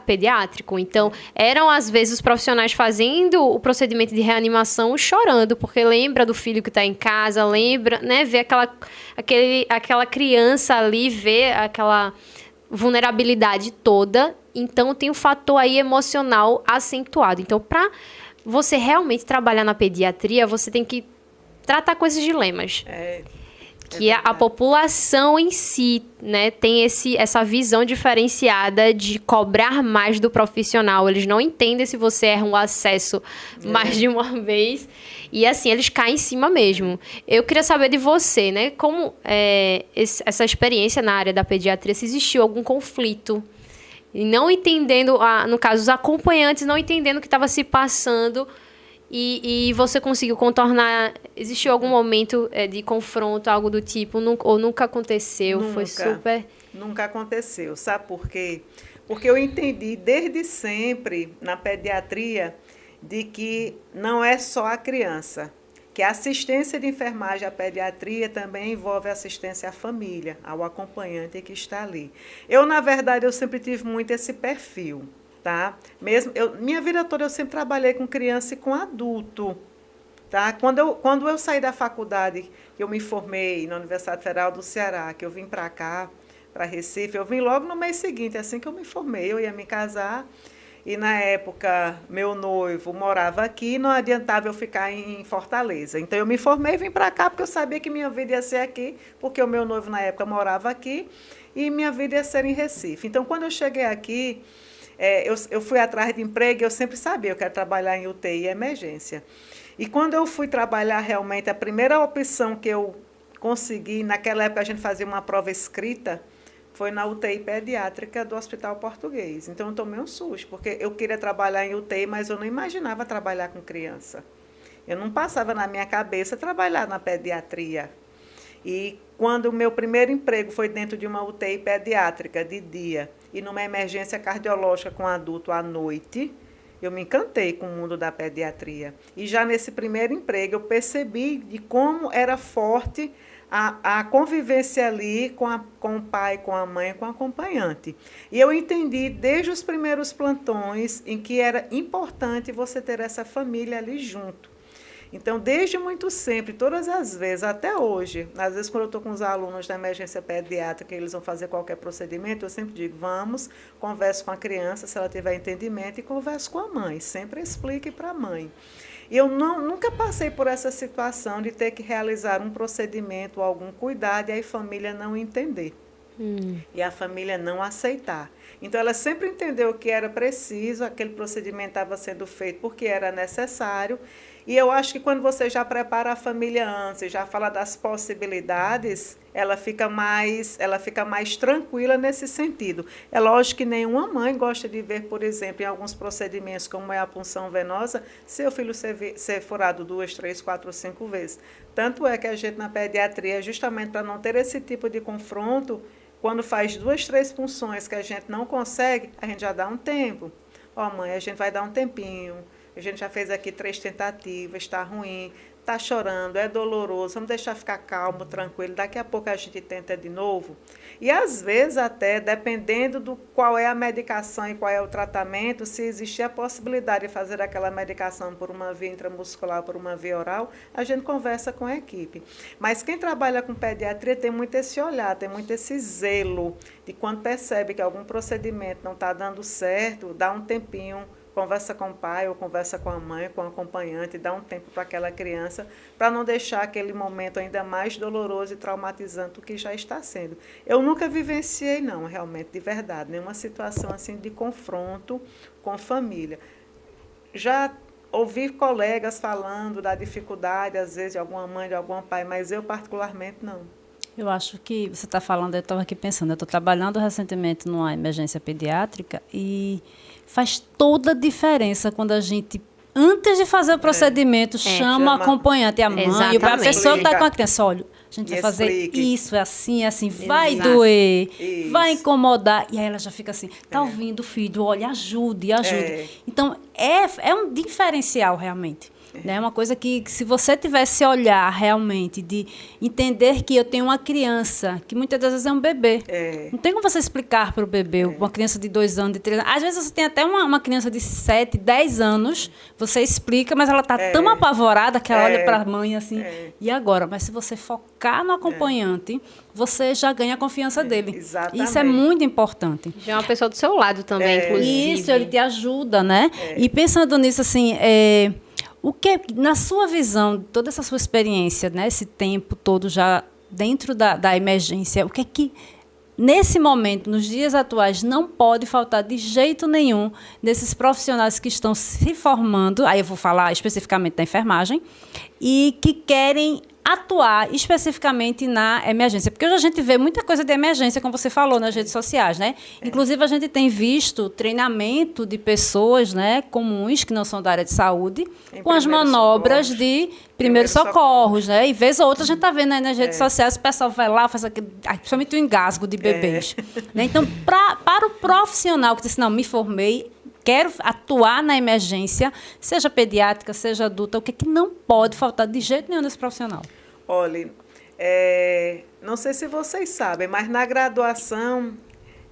pediátrico. Então, eram, às vezes, os profissionais fazendo o procedimento de reanimação chorando, porque lembra do filho que está em casa, lembra, né, vê aquela criança ali, vê aquela vulnerabilidade toda. Então, tem um fator aí emocional acentuado. Então, para você realmente trabalhar na pediatria, você tem que tratar com esses dilemas. Que a população em si, né, tem essa visão diferenciada de cobrar mais do profissional. Eles não entendem se você erra um acesso mais de uma vez. E, assim, eles caem em cima mesmo. Eu queria saber de você, né, como essa experiência na área da pediatria, se existiu algum conflito. E não entendendo, no caso, os acompanhantes não entendendo o que estava se passando e você conseguiu contornar. Existiu algum momento de confronto, algo do tipo, ou nunca aconteceu? Foi super... Nunca aconteceu. Sabe por quê? Porque eu entendi desde sempre na pediatria de que não é só a criança, que a assistência de enfermagem à pediatria também envolve assistência à família, ao acompanhante que está ali. Eu, na verdade, eu sempre tive muito esse perfil, tá? Minha vida toda eu sempre trabalhei com criança e com adulto, tá? Quando eu saí da faculdade, que eu me formei na Universidade Federal do Ceará, que eu vim para cá, para Recife, eu vim logo no mês seguinte, assim que eu me formei, eu ia me casar. E, na época, meu noivo morava aqui, não adiantava eu ficar em Fortaleza. Então, eu me formei e vim para cá, porque eu sabia que minha vida ia ser aqui, porque o meu noivo, na época, morava aqui. e minha vida ia ser em Recife. Então, quando eu cheguei aqui, eu fui atrás de emprego, eu sempre sabia, eu quero trabalhar em UTI e emergência. E quando eu fui trabalhar realmente, a primeira opção que eu consegui, naquela época a gente fazia uma prova escrita, foi na UTI pediátrica do Hospital Português. Então, eu tomei um susto, porque eu queria trabalhar em UTI, mas eu não imaginava trabalhar com criança. Eu não passava na minha cabeça trabalhar na pediatria. E quando o meu primeiro emprego foi dentro de uma UTI pediátrica de dia e numa emergência cardiológica com adulto à noite, eu me encantei com o mundo da pediatria. E já nesse primeiro emprego eu percebi de como era forte a convivência ali com o pai, com a mãe, com o acompanhante. E eu entendi desde os primeiros plantões em que era importante você ter essa família ali junto. Então, desde muito sempre, todas as vezes, até hoje, às vezes quando eu estou com os alunos da emergência pediátrica, eles vão fazer qualquer procedimento, eu sempre digo, vamos, converse com a criança, se ela tiver entendimento, e converse com a mãe, sempre explique para a mãe. E eu nunca passei por essa situação de ter que realizar um procedimento ou algum cuidado e aí a família não entender. E a família não aceitar. Então, ela sempre entendeu que era preciso, aquele procedimento estava sendo feito porque era necessário. E eu acho que quando você já prepara a família antes, já fala das possibilidades, ela fica mais tranquila nesse sentido. É lógico que nenhuma mãe gosta de ver, por exemplo, em alguns procedimentos, como é a punção venosa, seu filho ser furado 2, 3, 4, 5 vezes. Tanto é que a gente na pediatria, justamente para não ter esse tipo de confronto, quando faz 2, 3 punções que a gente não consegue, a gente já dá um tempo. Mãe, a gente vai dar um tempinho. A gente já fez aqui 3 tentativas, está ruim, está chorando, é doloroso, vamos deixar ficar calmo, tranquilo, daqui a pouco a gente tenta de novo. E às vezes até, dependendo do qual é a medicação e qual é o tratamento, se existir a possibilidade de fazer aquela medicação por uma via intramuscular, por uma via oral, a gente conversa com a equipe. Mas quem trabalha com pediatria tem muito esse olhar, tem muito esse zelo de quando percebe que algum procedimento não está dando certo, dá um tempinho, conversa com o pai ou conversa com a mãe, com o acompanhante, dá um tempo para aquela criança, para não deixar aquele momento ainda mais doloroso e traumatizante do que já está sendo. Eu nunca vivenciei, não, realmente, de verdade, nenhuma situação assim de confronto com família. Já ouvi colegas falando da dificuldade, às vezes, de alguma mãe, de algum pai, mas eu, particularmente, não. Eu acho que você está falando, eu estava aqui pensando, eu estou trabalhando recentemente numa emergência pediátrica e faz toda a diferença quando a gente, antes de fazer o procedimento, chama o acompanhante, a mãe, a pessoa que está com a criança, olha, a gente vai fazer isso, é assim, vai doer, vai incomodar. E aí ela já fica assim, está ouvindo, filho, olha, ajude. Então, é um diferencial realmente. É uma coisa que se você tivesse olhar realmente, de entender que eu tenho uma criança, que muitas das vezes é um bebê. Não tem como você explicar para o bebê, uma criança de 2 anos, de 3 anos. Às vezes você tem até uma criança de 7, 10 anos, você explica, mas ela está tão apavorada que ela olha para a mãe assim, e agora? Mas se você focar no acompanhante, você já ganha a confiança dele. Exatamente. Isso é muito importante. Já é uma pessoa do seu lado também, inclusive. Isso, ele te ajuda, né? E pensando nisso, assim, o que, na sua visão, toda essa sua experiência, né, esse tempo todo já dentro da emergência, o que é que, nesse momento, nos dias atuais, não pode faltar de jeito nenhum desses profissionais que estão se formando, aí eu vou falar especificamente da enfermagem, e que querem atuar especificamente na emergência? Porque hoje a gente vê muita coisa de emergência, como você falou, nas redes sociais, né? Inclusive, a gente tem visto treinamento de pessoas, né, comuns, que não são da área de saúde, com as manobras de primeiros socorros, né? E vez ou outra a gente está vendo aí nas redes sociais, o pessoal vai lá, faz aquele, principalmente o engasgo de bebês. Né? Então, para o profissional que diz, não, me formei, quero atuar na emergência, seja pediátrica, seja adulta, o que é que não pode faltar de jeito nenhum desse profissional? Olha, não sei se vocês sabem, mas na graduação,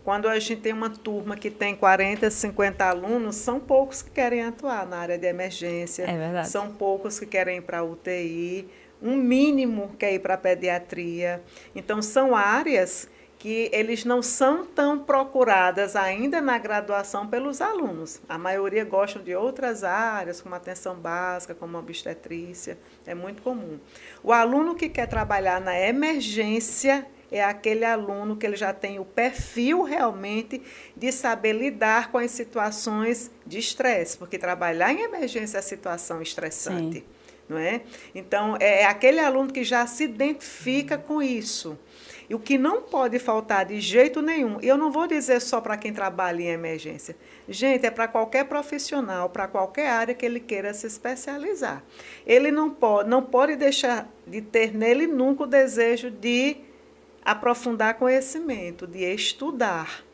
quando a gente tem uma turma que tem 40, 50 alunos, são poucos que querem atuar na área de emergência. É verdade. São poucos que querem ir para a UTI, um mínimo quer ir para a pediatria. Então, são áreas que eles não são tão procuradas ainda na graduação pelos alunos. A maioria gostam de outras áreas, como atenção básica, como obstetrícia, é muito comum. O aluno que quer trabalhar na emergência, é aquele aluno que ele já tem o perfil realmente de saber lidar com as situações de estresse, porque trabalhar em emergência é situação estressante. Sim. Não é? Então, é aquele aluno que já se identifica com isso. E o que não pode faltar de jeito nenhum, e eu não vou dizer só para quem trabalha em emergência, gente, é para qualquer profissional, para qualquer área que ele queira se especializar. Ele não pode deixar de ter nele nunca o desejo de aprofundar conhecimento, de estudar.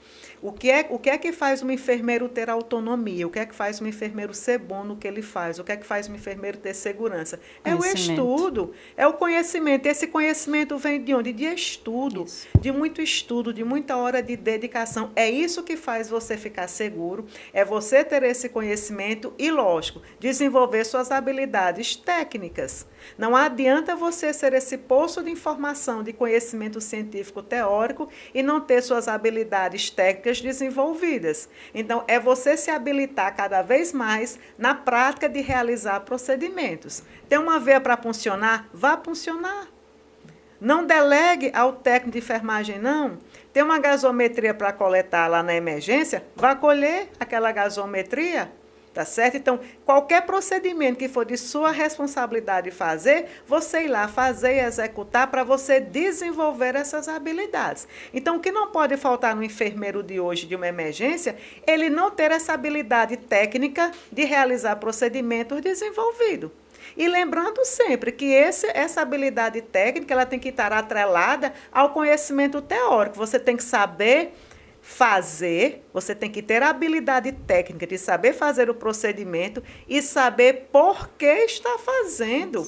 O que é que faz um enfermeiro ter autonomia? O que é que faz um enfermeiro ser bom no que ele faz? O que é que faz um enfermeiro ter segurança? É o estudo, é o conhecimento. Esse conhecimento vem de onde? De estudo, de muito estudo, de muita hora de dedicação. É isso que faz você ficar seguro, é você ter esse conhecimento e, lógico, desenvolver suas habilidades técnicas. Não adianta você ser esse poço de informação, de conhecimento científico teórico e não ter suas habilidades técnicas desenvolvidas. Então, é você se habilitar cada vez mais na prática de realizar procedimentos. Tem uma veia para puncionar? Vá puncionar. Não delegue ao técnico de enfermagem, não. Tem uma gasometria para coletar lá na emergência? Vá colher aquela gasometria. Tá certo? Então, qualquer procedimento que for de sua responsabilidade fazer, você ir lá fazer e executar para você desenvolver essas habilidades. Então, o que não pode faltar no enfermeiro de hoje de uma emergência, ele não ter essa habilidade técnica de realizar procedimentos desenvolvidos. E lembrando sempre que essa habilidade técnica ela tem que estar atrelada ao conhecimento teórico. Você tem que saber fazer, você tem que ter a habilidade técnica de saber fazer o procedimento e saber por que está fazendo.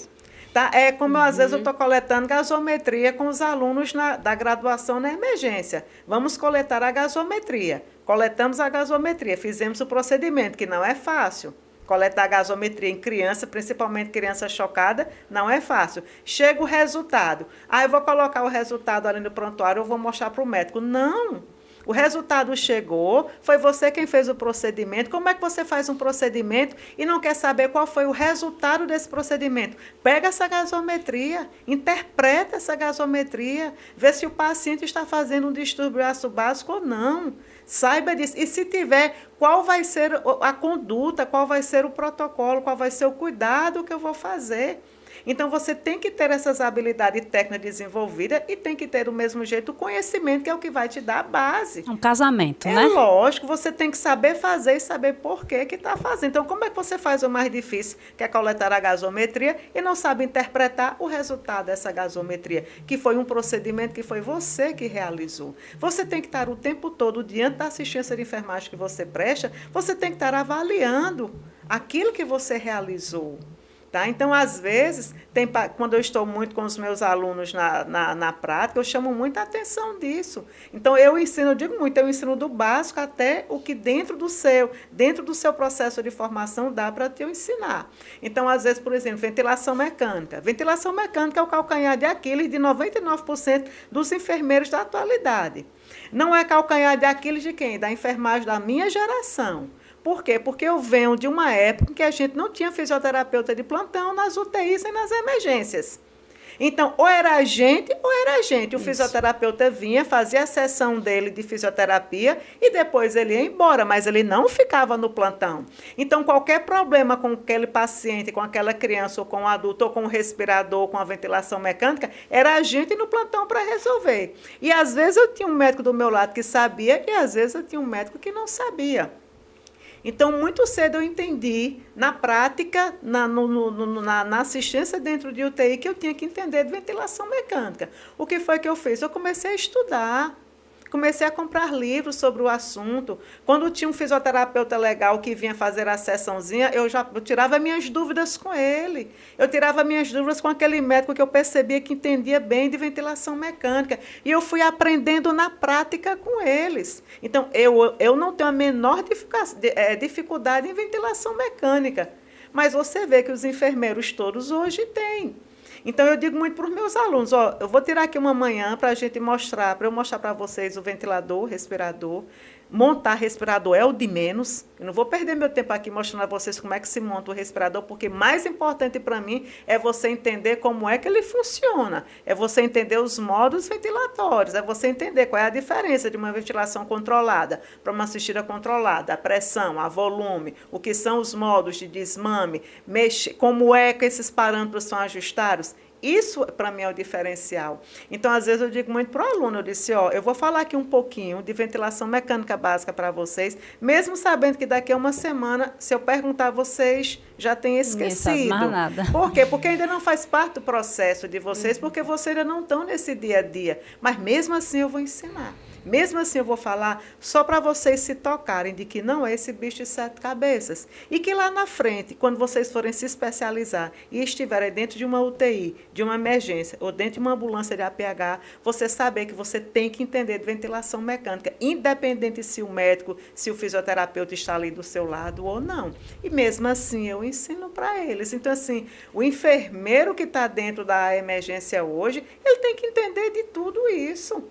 Tá? É como às vezes eu estou coletando gasometria com os alunos da graduação na emergência. Vamos coletar a gasometria. Coletamos a gasometria, fizemos o procedimento, que não é fácil. Coletar gasometria em criança, principalmente criança chocada, não é fácil. Chega o resultado. Eu vou colocar o resultado ali no prontuário, eu vou mostrar para o médico. Não! O resultado chegou, foi você quem fez o procedimento. Como é que você faz um procedimento e não quer saber qual foi o resultado desse procedimento? Pega essa gasometria, interpreta essa gasometria, vê se o paciente está fazendo um distúrbio ácido básico ou não. Saiba disso. E se tiver, qual vai ser a conduta, qual vai ser o protocolo, qual vai ser o cuidado que eu vou fazer. Então, você tem que ter essas habilidades técnicas desenvolvidas e tem que ter, do mesmo jeito, o conhecimento, que é o que vai te dar a base. Um casamento, né? É lógico, você tem que saber fazer e saber por que está fazendo. Então, como é que você faz o mais difícil, que é coletar a gasometria, e não sabe interpretar o resultado dessa gasometria, que foi um procedimento que foi você que realizou. Você tem que estar o tempo todo, diante da assistência de enfermagem que você presta, você tem que estar avaliando aquilo que você realizou. Tá? Então, às vezes, quando eu estou muito com os meus alunos na prática, eu chamo muita atenção disso. Então, eu digo muito, eu ensino do básico até o que dentro do seu processo de formação dá para te ensinar. Então, às vezes, por exemplo, ventilação mecânica. Ventilação mecânica é o calcanhar de Aquiles de 99% dos enfermeiros da atualidade. Não é calcanhar de Aquiles de quem? Da enfermagem da minha geração. Por quê? Porque eu venho de uma época em que a gente não tinha fisioterapeuta de plantão nas UTIs e nas emergências. Então, ou era a gente ou era a gente. O fisioterapeuta vinha, fazia a sessão dele de fisioterapia e depois ele ia embora, mas ele não ficava no plantão. Então, qualquer problema com aquele paciente, com aquela criança ou com o adulto, ou com o respirador, com a ventilação mecânica, era a gente no plantão para resolver. E às vezes eu tinha um médico do meu lado que sabia e às vezes eu tinha um médico que não sabia. Então, muito cedo eu entendi, na prática, na assistência dentro de UTI, que eu tinha que entender de ventilação mecânica. O que foi que eu fiz? Eu comecei a estudar, comecei a comprar livros sobre o assunto. Quando tinha um fisioterapeuta legal que vinha fazer a sessãozinha, eu tirava minhas dúvidas com ele. Eu tirava minhas dúvidas com aquele médico que eu percebia que entendia bem de ventilação mecânica. E eu fui aprendendo na prática com eles. Então, eu não tenho a menor dificuldade em ventilação mecânica. Mas você vê que os enfermeiros todos hoje têm. Então, eu digo muito para os meus alunos, eu vou tirar aqui uma manhã para eu mostrar para vocês o ventilador, o respirador, montar respirador é o de menos. Eu não vou perder meu tempo aqui mostrando a vocês como é que se monta o respirador, porque mais importante para mim é você entender como é que ele funciona. É você entender os modos ventilatórios, é você entender qual é a diferença de uma ventilação controlada para uma assistida controlada, a pressão, a volume, o que são os modos de desmame, como é que esses parâmetros são ajustados. Isso, para mim, é o diferencial. Então, às vezes, eu digo muito para o aluno, eu disse, eu vou falar aqui um pouquinho de ventilação mecânica básica para vocês, mesmo sabendo que daqui a uma semana, se eu perguntar a vocês, já têm esquecido. Ninguém sabe mais nada. Por quê? Porque ainda não faz parte do processo de vocês, porque vocês ainda não estão nesse dia a dia. Mas, mesmo assim, eu vou ensinar. Mesmo assim, eu vou falar só para vocês se tocarem de que não é esse bicho de 7 cabeças. E que lá na frente, quando vocês forem se especializar e estiverem dentro de uma UTI, de uma emergência, ou dentro de uma ambulância de APH, você saber que você tem que entender de ventilação mecânica, independente se o médico, se o fisioterapeuta está ali do seu lado ou não. E mesmo assim, eu ensino para eles. Então, assim, o enfermeiro que está dentro da emergência hoje, ele tem que entender de tudo isso.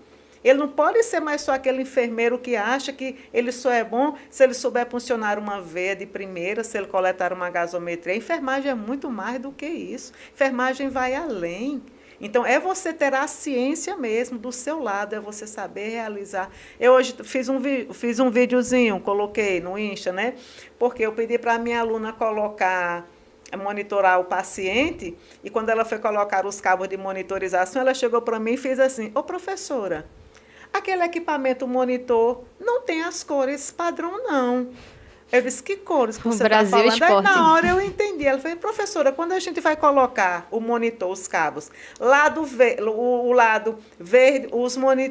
Ele não pode ser mais só aquele enfermeiro que acha que ele só é bom se ele souber funcionar uma veia de primeira, se ele coletar uma gasometria. A enfermagem é muito mais do que isso. A enfermagem vai além. Então, é você ter a ciência mesmo do seu lado, é você saber realizar. Eu hoje fiz um videozinho, coloquei no Insta, né? Porque eu pedi para a minha aluna monitorar o paciente, e quando ela foi colocar os cabos de monitorização, ela chegou para mim e fez assim, professora, aquele equipamento monitor não tem as cores padrão, não. Eu disse, que cores que você está falando? Aí, na hora eu entendi. Ela falou, professora, quando a gente vai colocar o monitor, os cabos, o lado verde,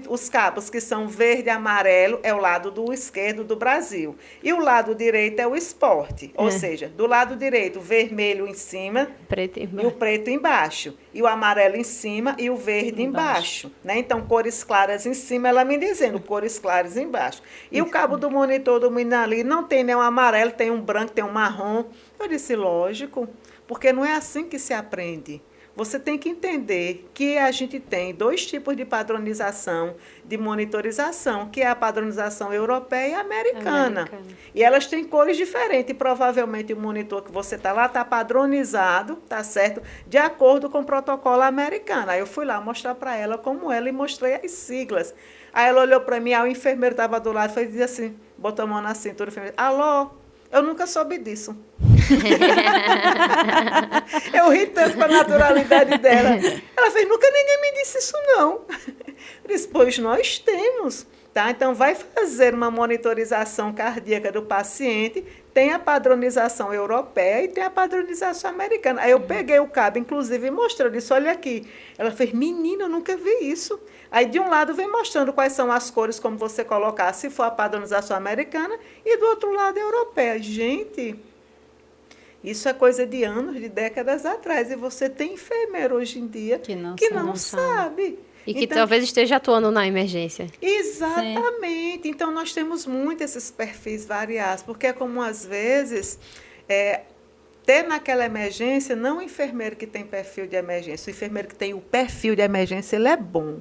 os cabos que são verde e amarelo é o lado do esquerdo do Brasil. E o lado direito é o esporte. Ou seja, do lado direito, o vermelho em cima e o preto embaixo. E o amarelo em cima e o verde embaixo. Né? Então, cores claras em cima, ela me dizendo, cores claras embaixo. E o cabo do monitor do menino ali não tem nenhum amarelo, tem um branco, tem um marrom. Eu disse, lógico, porque não é assim que se aprende. Você tem que entender que a gente tem 2 tipos de padronização, de monitorização, que é a padronização europeia e americana. E elas têm cores diferentes. E provavelmente o monitor que você está lá está padronizado, tá certo? De acordo com o protocolo americano. Aí eu fui lá mostrar para ela como ela e mostrei as siglas. Aí ela olhou para mim, aí o enfermeiro estava do lado e disse assim, botou a mão na cintura, alô, eu nunca soube disso. Eu ri tanto com a naturalidade dela. Ela fez, nunca ninguém me disse isso, não. Eu disse, pois nós temos. Tá? Então, vai fazer uma monitorização cardíaca do paciente, tem a padronização europeia e tem a padronização americana. Aí eu peguei o cabo, inclusive, e mostrei, disse, olha aqui. Ela fez, menina, eu nunca vi isso. Aí, de um lado, vem mostrando quais são as cores, como você colocar, se for a padronização americana, e do outro lado, a europeia. Gente, isso é coisa de anos, de décadas atrás. E você tem enfermeiro hoje em dia que não sabe. E que talvez esteja atuando na emergência. Exatamente. Sim. Então, nós temos muito esses perfis variados, porque é como, às vezes, ter naquela emergência, não o enfermeiro que tem perfil de emergência, o enfermeiro que tem o perfil de emergência, ele é bom.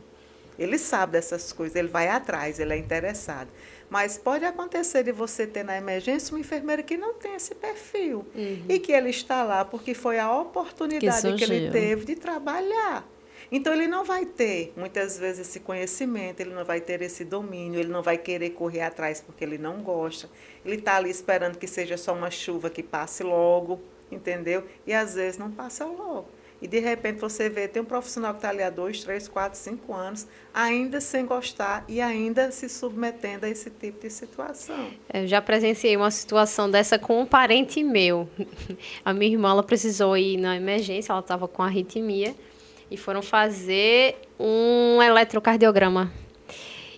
Ele sabe dessas coisas, ele vai atrás, ele é interessado. Mas pode acontecer de você ter na emergência um enfermeiro que não tem esse perfil. E que ele está lá porque foi a oportunidade que ele teve de trabalhar. Então, ele não vai ter, muitas vezes, esse conhecimento, ele não vai ter esse domínio, ele não vai querer correr atrás porque ele não gosta. Ele está ali esperando que seja só uma chuva que passe logo, entendeu? E, às vezes, não passa logo. E, de repente, você vê, tem um profissional que está ali há 2, 3, 4, 5 anos, ainda sem gostar e ainda se submetendo a esse tipo de situação. Eu já presenciei uma situação dessa com um parente meu. A minha irmã, ela precisou ir na emergência, ela estava com arritmia. E foram fazer um eletrocardiograma.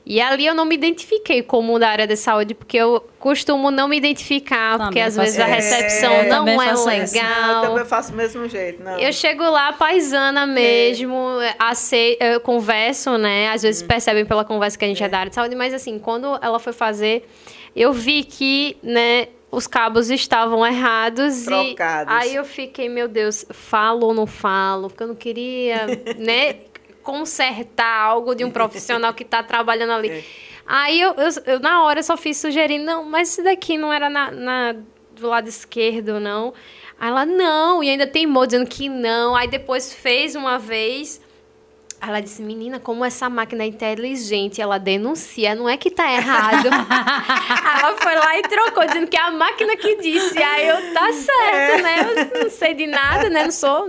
E ali eu não me identifiquei como da área de saúde, porque eu costumo não me identificar, porque às vezes a recepção não é legal. Eu também faço do mesmo jeito. Não. Eu chego lá paisana mesmo, eu converso, né? Às vezes percebem pela conversa que a gente é da área de saúde, mas assim, quando ela foi fazer, eu vi que, né, os cabos estavam errados. Trocados. E aí eu fiquei, meu Deus, falo ou não falo? Porque eu não queria, né, consertar algo de um profissional que está trabalhando ali. Aí eu na hora só fiz sugerir, não, mas esse daqui não era do lado esquerdo, não. Aí ela, não, e ainda teimou dizendo que não. Aí depois fez uma vez. Aí ela disse, menina, como essa máquina é inteligente, ela denuncia, não é que tá errado. Aí ela foi lá e trocou, dizendo que é a máquina que disse. Aí eu, tá certo, né? Eu não sei de nada, né? Não sou...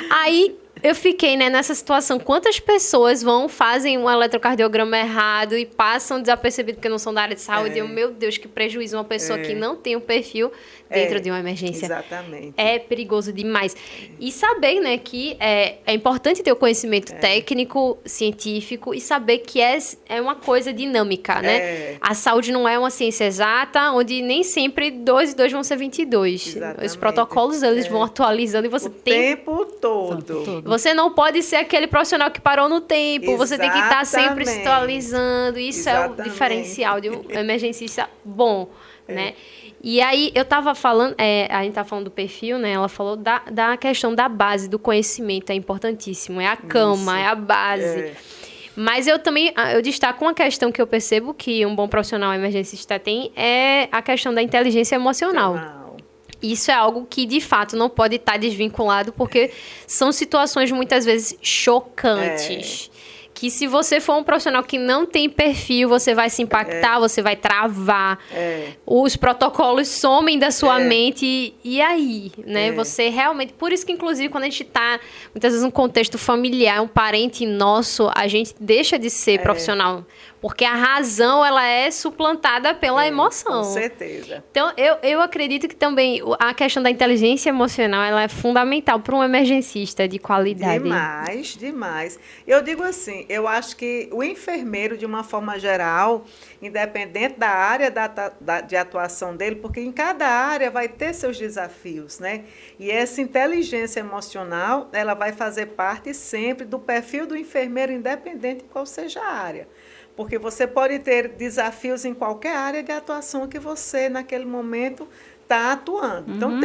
Aí... eu fiquei, né, nessa situação. Quantas pessoas fazem um eletrocardiograma errado e passam desapercebido porque não são da área de saúde? Meu Deus, que prejuízo. Uma pessoa que não tem um perfil dentro de uma emergência. Exatamente. É perigoso demais. E saber, né, que é importante ter o conhecimento técnico, científico e saber que é uma coisa dinâmica, né? A saúde não é uma ciência exata, onde nem sempre 2 e 2 vão ser 22. Exatamente. Os protocolos, eles vão atualizando e você tem... O tempo todo. Você não pode ser aquele profissional que parou no tempo. Exatamente. Você tem que estar sempre se atualizando. Isso Exatamente. é o diferencial de um emergencista bom, né? E aí, eu estava falando... a gente estava falando do perfil, né? Ela falou da questão da base, do conhecimento. É importantíssimo. É a cama, é a base. Mas eu destaco uma questão que eu percebo que um bom profissional emergencista tem, é a questão da inteligência emocional. Isso é algo que, de fato, não pode estar desvinculado, porque são situações, muitas vezes, chocantes. Que se você for um profissional que não tem perfil, você vai se impactar, você vai travar. Os protocolos somem da sua mente. E aí, né? Você realmente... Por isso que, inclusive, quando a gente está, muitas vezes, num contexto familiar, um parente nosso, a gente deixa de ser profissional. Porque a razão, ela é suplantada pela emoção. Com certeza. Então, eu acredito que também a questão da inteligência emocional, ela é fundamental para um emergencista de qualidade. Demais. Eu digo assim, eu acho que o enfermeiro, de uma forma geral, independente da área de atuação dele, porque em cada área vai ter seus desafios, né? E essa inteligência emocional, ela vai fazer parte sempre do perfil do enfermeiro, independente de qual seja a área. Porque você pode ter desafios em qualquer área de atuação que você, naquele momento, está atuando. Então,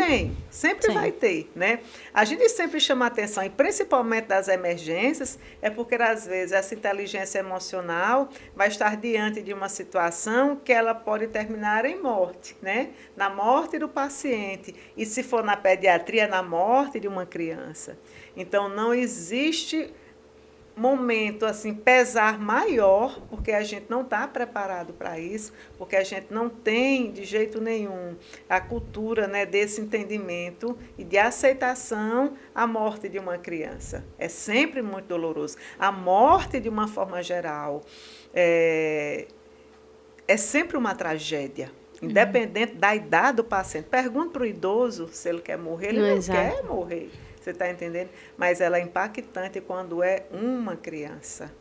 sempre vai ter, né? A gente sempre chama atenção, e principalmente das emergências, é porque, às vezes, essa inteligência emocional vai estar diante de uma situação que ela pode terminar em morte, né? Na morte do paciente. E, se for na pediatria, na morte de uma criança. Então, não existe momento assim pesar maior, porque a gente não está preparado para isso, porque a gente não tem de jeito nenhum a cultura, né, desse entendimento e de aceitação à morte de uma criança. É sempre muito doloroso. A morte, de uma forma geral, é sempre uma tragédia, independente da idade do paciente. Pergunta para o idoso se ele quer morrer, ele não quer morrer. Você está entendendo? Mas ela é impactante quando é uma criança.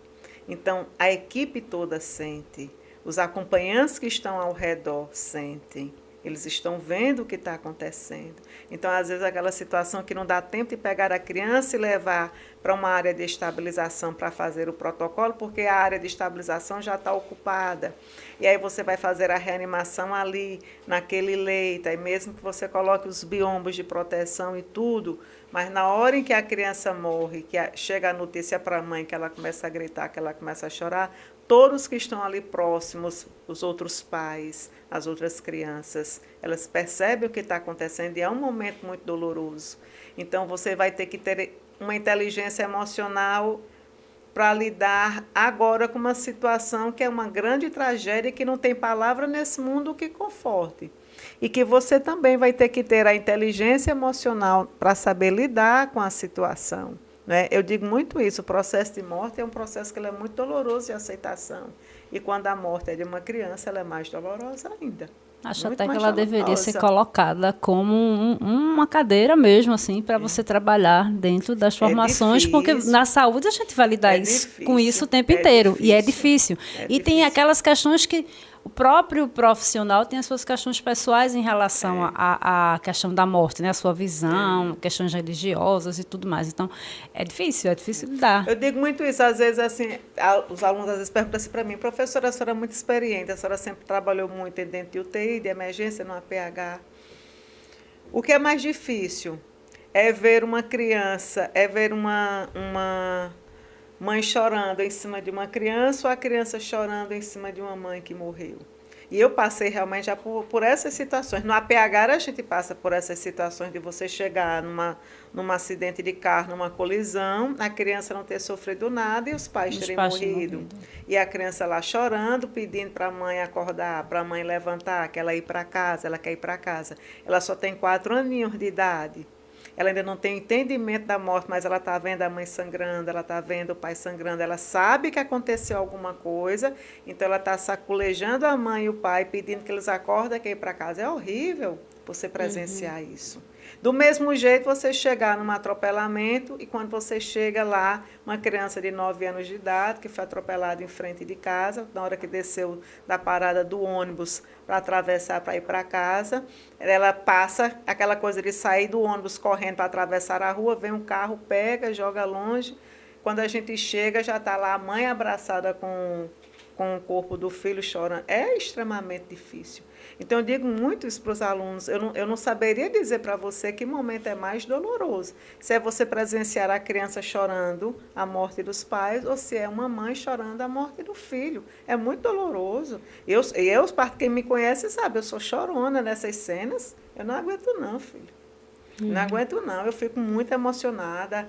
Então, a equipe toda sente, os acompanhantes que estão ao redor sentem, eles estão vendo o que está acontecendo. Então, às vezes, aquela situação que não dá tempo de pegar a criança e levar para uma área de estabilização para fazer o protocolo, porque a área de estabilização já está ocupada. E aí você vai fazer a reanimação ali, naquele leito, aí mesmo que você coloque os biombos de proteção e tudo, mas na hora em que a criança morre, que chega a notícia para a mãe, que ela começa a gritar, que ela começa a chorar, todos que estão ali próximos, os outros pais, as outras crianças, elas percebem o que está acontecendo e é um momento muito doloroso. Então, você vai ter que ter uma inteligência emocional para lidar agora com uma situação que é uma grande tragédia e que não tem palavra nesse mundo que conforte. E que você também vai ter que ter a inteligência emocional para saber lidar com a situação. Né? Eu digo muito isso, o processo de morte é um processo que ele é muito doloroso de aceitação. E quando a morte é de uma criança, ela é mais dolorosa ainda. Acho até que ela deveria ser colocada como uma cadeira mesmo, assim, para você trabalhar dentro das formações, porque na saúde a gente vai lidar com isso o tempo inteiro, e é difícil. E tem aquelas questões que o próprio profissional tem as suas questões pessoais em relação à questão da morte, né? A sua visão, questões religiosas e tudo mais. Então, é difícil lidar. Eu digo muito isso, às vezes, assim, os alunos às vezes perguntam assim para mim, professora, a senhora é muito experiente, a senhora sempre trabalhou muito dentro de UTI, de emergência, no APH. O que é mais difícil é ver uma criança, é ver uma mãe chorando em cima de uma criança ou a criança chorando em cima de uma mãe que morreu. E eu passei realmente já por essas situações. No APH a gente passa por essas situações de você chegar num acidente de carro, numa colisão, a criança não ter sofrido nada e os pais terem morrido. E a criança lá chorando, pedindo para a mãe acordar, para a mãe levantar, que ela ir para casa, ela quer ir para casa. Ela só tem 4 aninhos de idade. Ela ainda não tem entendimento da morte, mas ela está vendo a mãe sangrando, ela está vendo o pai sangrando, ela sabe que aconteceu alguma coisa, então ela está saculejando a mãe e o pai, pedindo que eles acordem e ir para casa. É horrível você presenciar isso. Do mesmo jeito, você chegar num atropelamento e quando você chega lá, uma criança de 9 anos de idade que foi atropelada em frente de casa, na hora que desceu da parada do ônibus para atravessar para ir para casa, ela passa aquela coisa de sair do ônibus correndo para atravessar a rua, vem um carro, pega, joga longe. Quando a gente chega, já está lá a mãe abraçada com o corpo do filho chorando. É extremamente difícil. Então, eu digo muito isso para os alunos. Eu não saberia dizer para você que momento é mais doloroso. Se é você presenciar a criança chorando a morte dos pais ou se é uma mãe chorando a morte do filho. É muito doloroso. Quem me conhece sabe, eu sou chorona nessas cenas. Eu não aguento não, filho. Não aguento não. Eu fico muito emocionada.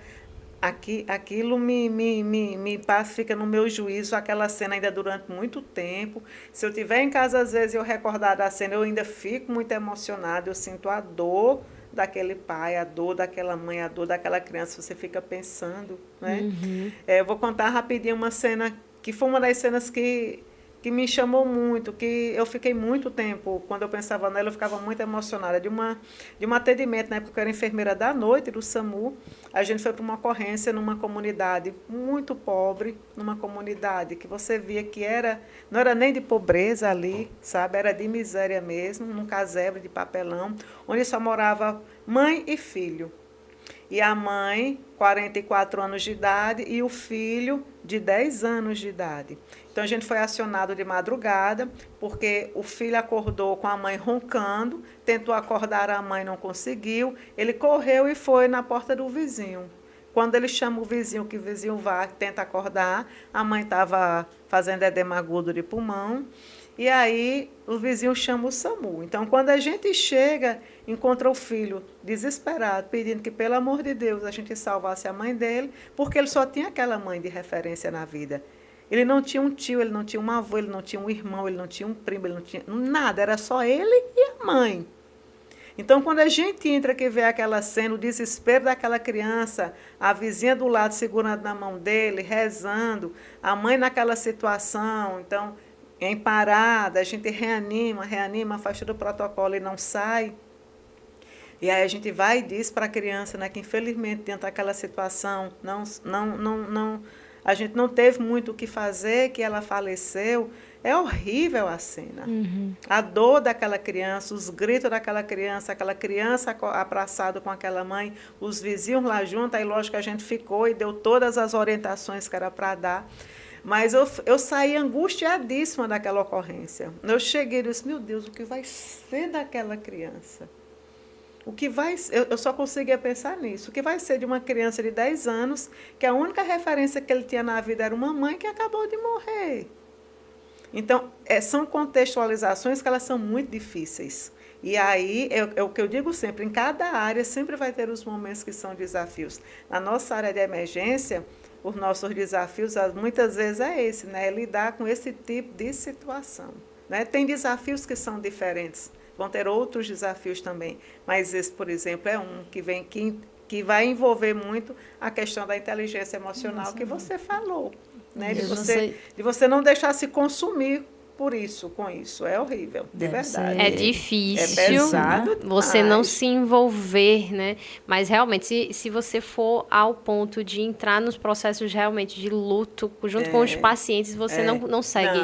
Aquilo me passa, fica no meu juízo, aquela cena ainda durante muito tempo. Se eu estiver em casa, às vezes, eu recordar da cena, eu ainda fico muito emocionada, eu sinto a dor daquele pai, a dor daquela mãe, a dor daquela criança, você fica pensando, né? Eu vou contar rapidinho uma cena, que foi uma das cenas que me chamou muito, que eu fiquei muito tempo, quando eu pensava nela, eu ficava muito emocionada, de um atendimento, na época eu era enfermeira da noite, do SAMU, a gente foi para uma ocorrência numa comunidade muito pobre, numa comunidade que você via que não era nem de pobreza ali, sabe, era de miséria mesmo, num casebre de papelão, onde só morava mãe e filho. E a mãe, 44 anos de idade, e o filho, de 10 anos de idade. Então, a gente foi acionado de madrugada, porque o filho acordou com a mãe roncando, tentou acordar a mãe, não conseguiu. Ele correu e foi na porta do vizinho. Quando ele chama o vizinho, que o vizinho vai, tenta acordar, a mãe estava fazendo edema agudo de pulmão. E aí o vizinho chama o SAMU. Então, quando a gente chega, encontra o filho desesperado, pedindo que, pelo amor de Deus, a gente salvasse a mãe dele, porque ele só tinha aquela mãe de referência na vida. Ele não tinha um tio, ele não tinha um avô, ele não tinha um irmão, ele não tinha um primo, ele não tinha nada, era só ele e a mãe. Então, quando a gente entra que vê aquela cena, o desespero daquela criança, a vizinha do lado segurando na mão dele, rezando, a mãe naquela situação, então, em parada, a gente reanima, faz todo o protocolo e não sai. E aí a gente vai e diz para a criança, né, que infelizmente dentro daquela situação a gente não teve muito o que fazer, que ela faleceu. É horrível a cena. A dor daquela criança, os gritos daquela criança, aquela criança abraçada com aquela mãe, os vizinhos lá junto, aí lógico que a gente ficou e deu todas as orientações que era para dar. Mas eu saí angustiadíssima daquela ocorrência. Eu cheguei e disse, meu Deus, o que vai ser daquela criança? Eu só conseguia pensar nisso. O que vai ser de uma criança de 10 anos, que a única referência que ele tinha na vida era uma mãe que acabou de morrer? Então, são contextualizações que elas são muito difíceis. E aí, é o que eu digo sempre, em cada área sempre vai ter os momentos que são desafios. Na nossa área de emergência, os nossos desafios, muitas vezes, é esse, né? É lidar com esse tipo de situação. Né? Tem desafios que são diferentes, vão ter outros desafios também, mas esse, por exemplo, é um que vai envolver muito a questão da inteligência emocional que você falou. Né? De você não deixar se consumir com isso. É horrível, de verdade. É difícil, é pesado, você não se envolver, né? Mas realmente, se você for ao ponto de entrar nos processos realmente de luto, junto com os pacientes, você não segue.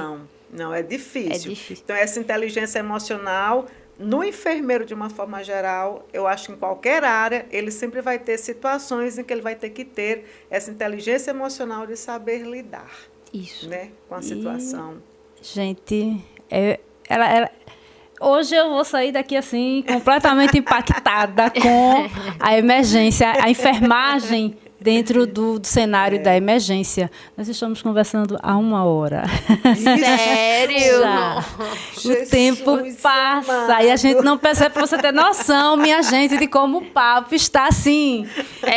Não, é difícil. Então, essa inteligência emocional, no enfermeiro, de uma forma geral, eu acho que em qualquer área, ele sempre vai ter situações em que ele vai ter que ter essa inteligência emocional de saber lidar. Isso. Né, com a situação. Gente, hoje eu vou sair daqui assim completamente impactada com a emergência. A enfermagem dentro do cenário da emergência. Nós estamos conversando há 1 hora. Sério? Já. O tempo passa e a gente não percebe, para você ter noção, minha gente, de como o papo está assim,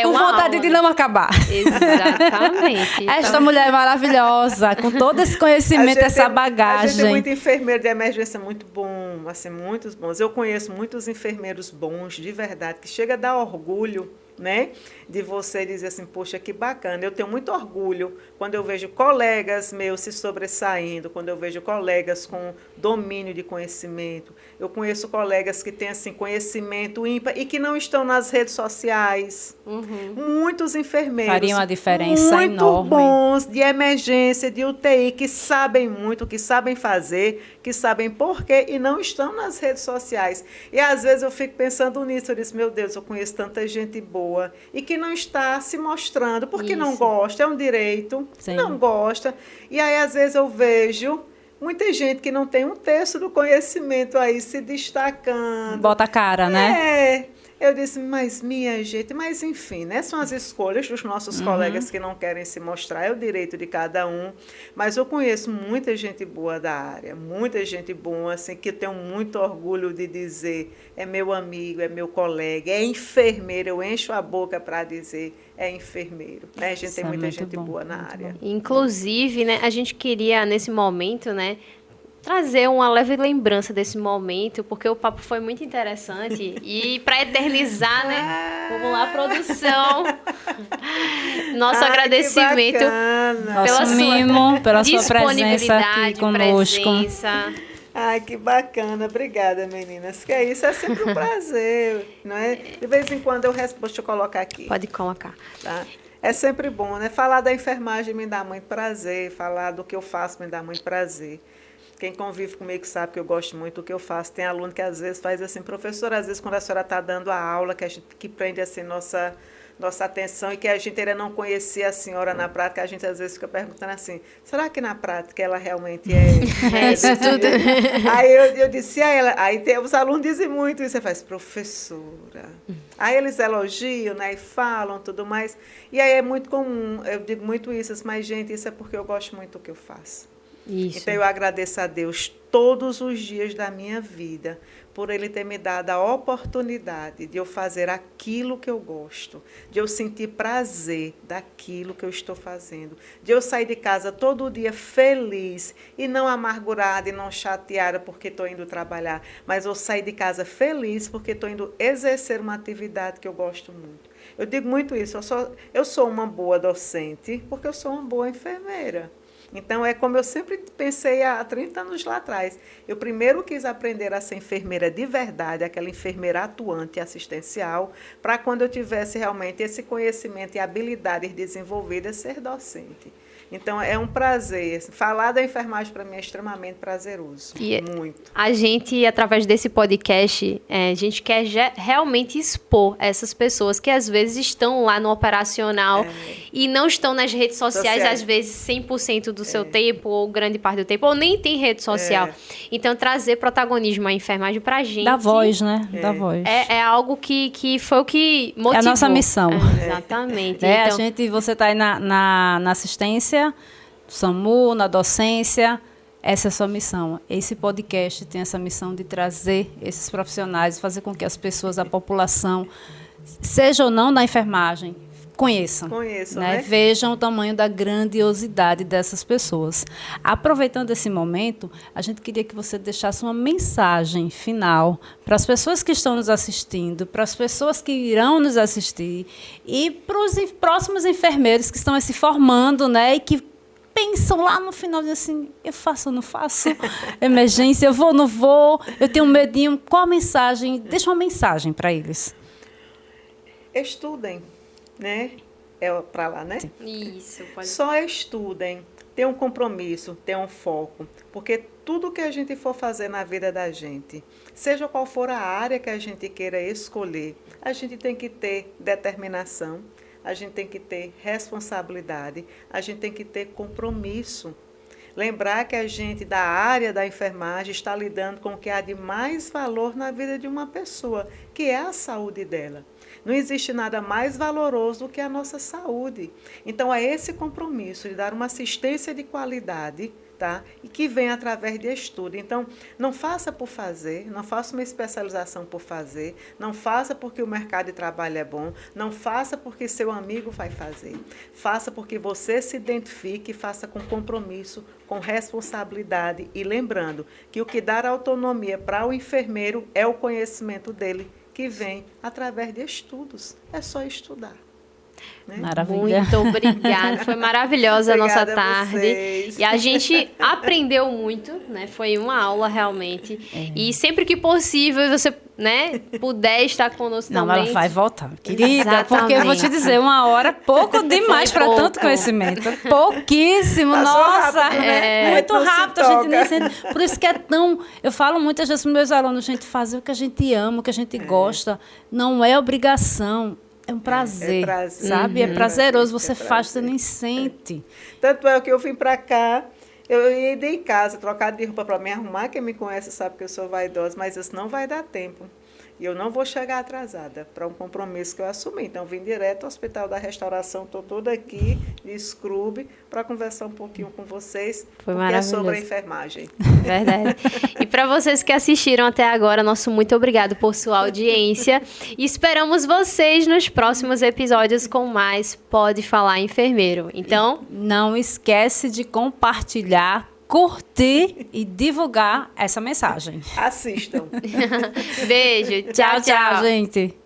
com vontade de não acabar. Exatamente. Esta mulher é maravilhosa, com todo esse conhecimento, essa bagagem. A gente tem muito enfermeiro de emergência muito bom, assim, muitos bons. Eu conheço muitos enfermeiros bons, de verdade, que chega a dar orgulho, né? De você dizer assim, poxa, que bacana. Eu tenho muito orgulho quando eu vejo colegas meus se sobressaindo, quando eu vejo colegas com domínio de conhecimento. Eu conheço colegas que têm assim, conhecimento ímpar e que não estão nas redes sociais. Muitos enfermeiros. Fariam a diferença muito enorme. Bons, de emergência, de UTI, que sabem muito, que sabem fazer, que sabem por quê e não estão nas redes sociais. E às vezes eu fico pensando nisso, eu disse, meu Deus, eu conheço tanta gente boa e que não está se mostrando, porque não gosta, é um direito, não gosta. E aí às vezes eu vejo muita gente que não tem um terço do conhecimento aí se destacando. Bota a cara, né? Eu disse, mas minha gente, mas enfim, né? São as escolhas dos nossos colegas que não querem se mostrar, é o direito de cada um. Mas eu conheço muita gente boa da área, muita gente boa, assim, que eu tenho muito orgulho de dizer, é meu amigo, é meu colega, é enfermeiro, eu encho a boca para dizer, é enfermeiro. Né? A gente tem muita gente boa na área. Inclusive, né, a gente queria, nesse momento, né, trazer uma leve lembrança desse momento, porque o papo foi muito interessante. E para eternizar, né? Vamos lá, produção. Nosso agradecimento pela sua pela sua presença aqui conosco. Ai, que bacana. Obrigada, meninas. Que isso é sempre um prazer, não é? De vez em quando eu respondo, deixa eu colocar aqui. Pode colocar. Tá? É sempre bom, né? Falar da enfermagem me dá muito prazer, falar do que eu faço me dá muito prazer. Quem convive comigo sabe que eu gosto muito do que eu faço. Tem aluno que às vezes faz assim, professora, às vezes quando a senhora está dando a aula, que prende assim nossa atenção e que a gente ainda não conhecia a senhora na prática, a gente às vezes fica perguntando assim, será que na prática ela realmente é isso tudo? Aí eu disse a ela, aí os alunos dizem muito isso, você faz, professora. Aí eles elogiam, né, e falam tudo mais. E aí é muito comum, eu digo muito isso, mas gente, isso é porque eu gosto muito do que eu faço. Isso. Então eu agradeço a Deus todos os dias da minha vida por Ele ter me dado a oportunidade de eu fazer aquilo que eu gosto, de eu sentir prazer daquilo que eu estou fazendo, de eu sair de casa todo dia feliz e não amargurada e não chateada porque estou indo trabalhar, mas eu sair de casa feliz porque estou indo exercer uma atividade que eu gosto muito. Eu digo muito isso, eu sou uma boa docente porque eu sou uma boa enfermeira. Então, é como eu sempre pensei há 30 anos lá atrás. Eu primeiro quis aprender a ser enfermeira de verdade, aquela enfermeira atuante e assistencial, para quando eu tivesse realmente esse conhecimento e habilidades desenvolvidas, ser docente. Então, é um prazer. Falar da enfermagem, para mim, é extremamente prazeroso. E muito. A gente, através desse podcast, a gente quer realmente expor essas pessoas que, às vezes, estão lá no operacional e não estão nas redes sociais, às vezes, 100% do seu tempo, ou grande parte do tempo, ou nem tem rede social. Então, trazer protagonismo à enfermagem para a gente... Dá voz, né? Dá voz. É algo que foi o que motivou. É a nossa missão. Exatamente. Então, você está aí na assistência, no SAMU, na docência, essa é a sua missão. Esse podcast tem essa missão de trazer esses profissionais, fazer com que as pessoas, a população, seja ou não da enfermagem, conheçam, né? Vejam o tamanho da grandiosidade dessas pessoas. Aproveitando esse momento, a gente queria que você deixasse uma mensagem final para as pessoas que estão nos assistindo, para as pessoas que irão nos assistir e para os próximos enfermeiros que estão se formando, né, e que pensam lá no final, dizem assim, eu faço ou não faço? Emergência, eu vou ou não vou? Eu tenho um medinho. Qual a mensagem? Deixa uma mensagem para eles. Estudem. Né? É para lá, né? Isso, pode... Só estudem, tenham um compromisso, tenham um foco, porque tudo que a gente for fazer na vida da gente, seja qual for a área que a gente queira escolher, a gente tem que ter determinação, a gente tem que ter responsabilidade, a gente tem que ter compromisso. Lembrar que a gente, da área da enfermagem, está lidando com o que há de mais valor na vida de uma pessoa, que é a saúde dela. Não existe nada mais valoroso do que a nossa saúde. Então, é esse compromisso de dar uma assistência de qualidade, tá? E que vem através de estudo. Então, não faça por fazer, não faça uma especialização por fazer, não faça porque o mercado de trabalho é bom, não faça porque seu amigo vai fazer. Faça porque você se identifique e faça com compromisso, com responsabilidade e lembrando que o que dá autonomia para o enfermeiro é o conhecimento dele, que vem através de estudos. É só estudar. Né? Maravilha. Muito obrigada. Foi maravilhosa a nossa Obrigada a tarde. vocês. E a gente aprendeu muito, né? Foi uma aula realmente. E sempre que possível você, né, puder estar conosco Não, também. ela vai voltar, querida, Exatamente. porque eu vou te dizer, 1 hora, pouco demais para tanto conhecimento. Pouquíssimo, Passou nossa. rápido, né? Muito Não se rápido, a gente nem toca. sente. Por isso que é tão... Eu falo muitas vezes para os meus alunos, gente, fazer o que a gente ama, o que a gente gosta. Não é obrigação. É um prazer, prazer. sabe? É prazeroso, É você prazer. faz, você nem sente. Tanto é que eu vim para cá, eu ia de casa, trocar de roupa para me arrumar. Quem me conhece sabe que eu sou vaidosa, mas isso não vai dar tempo. E eu não vou chegar atrasada para um compromisso que eu assumi. Então, vim direto ao Hospital da Restauração, estou toda aqui, de scrub, para conversar um pouquinho com vocês. Foi porque maravilhoso. é sobre a enfermagem. Verdade. E para vocês que assistiram até agora, nosso muito obrigado por sua audiência. E esperamos vocês nos próximos episódios com mais Pode Falar Enfermeiro. Então, Não esquece de compartilhar, curtir e divulgar essa mensagem. Assistam. beijo. Tchau, tchau, gente.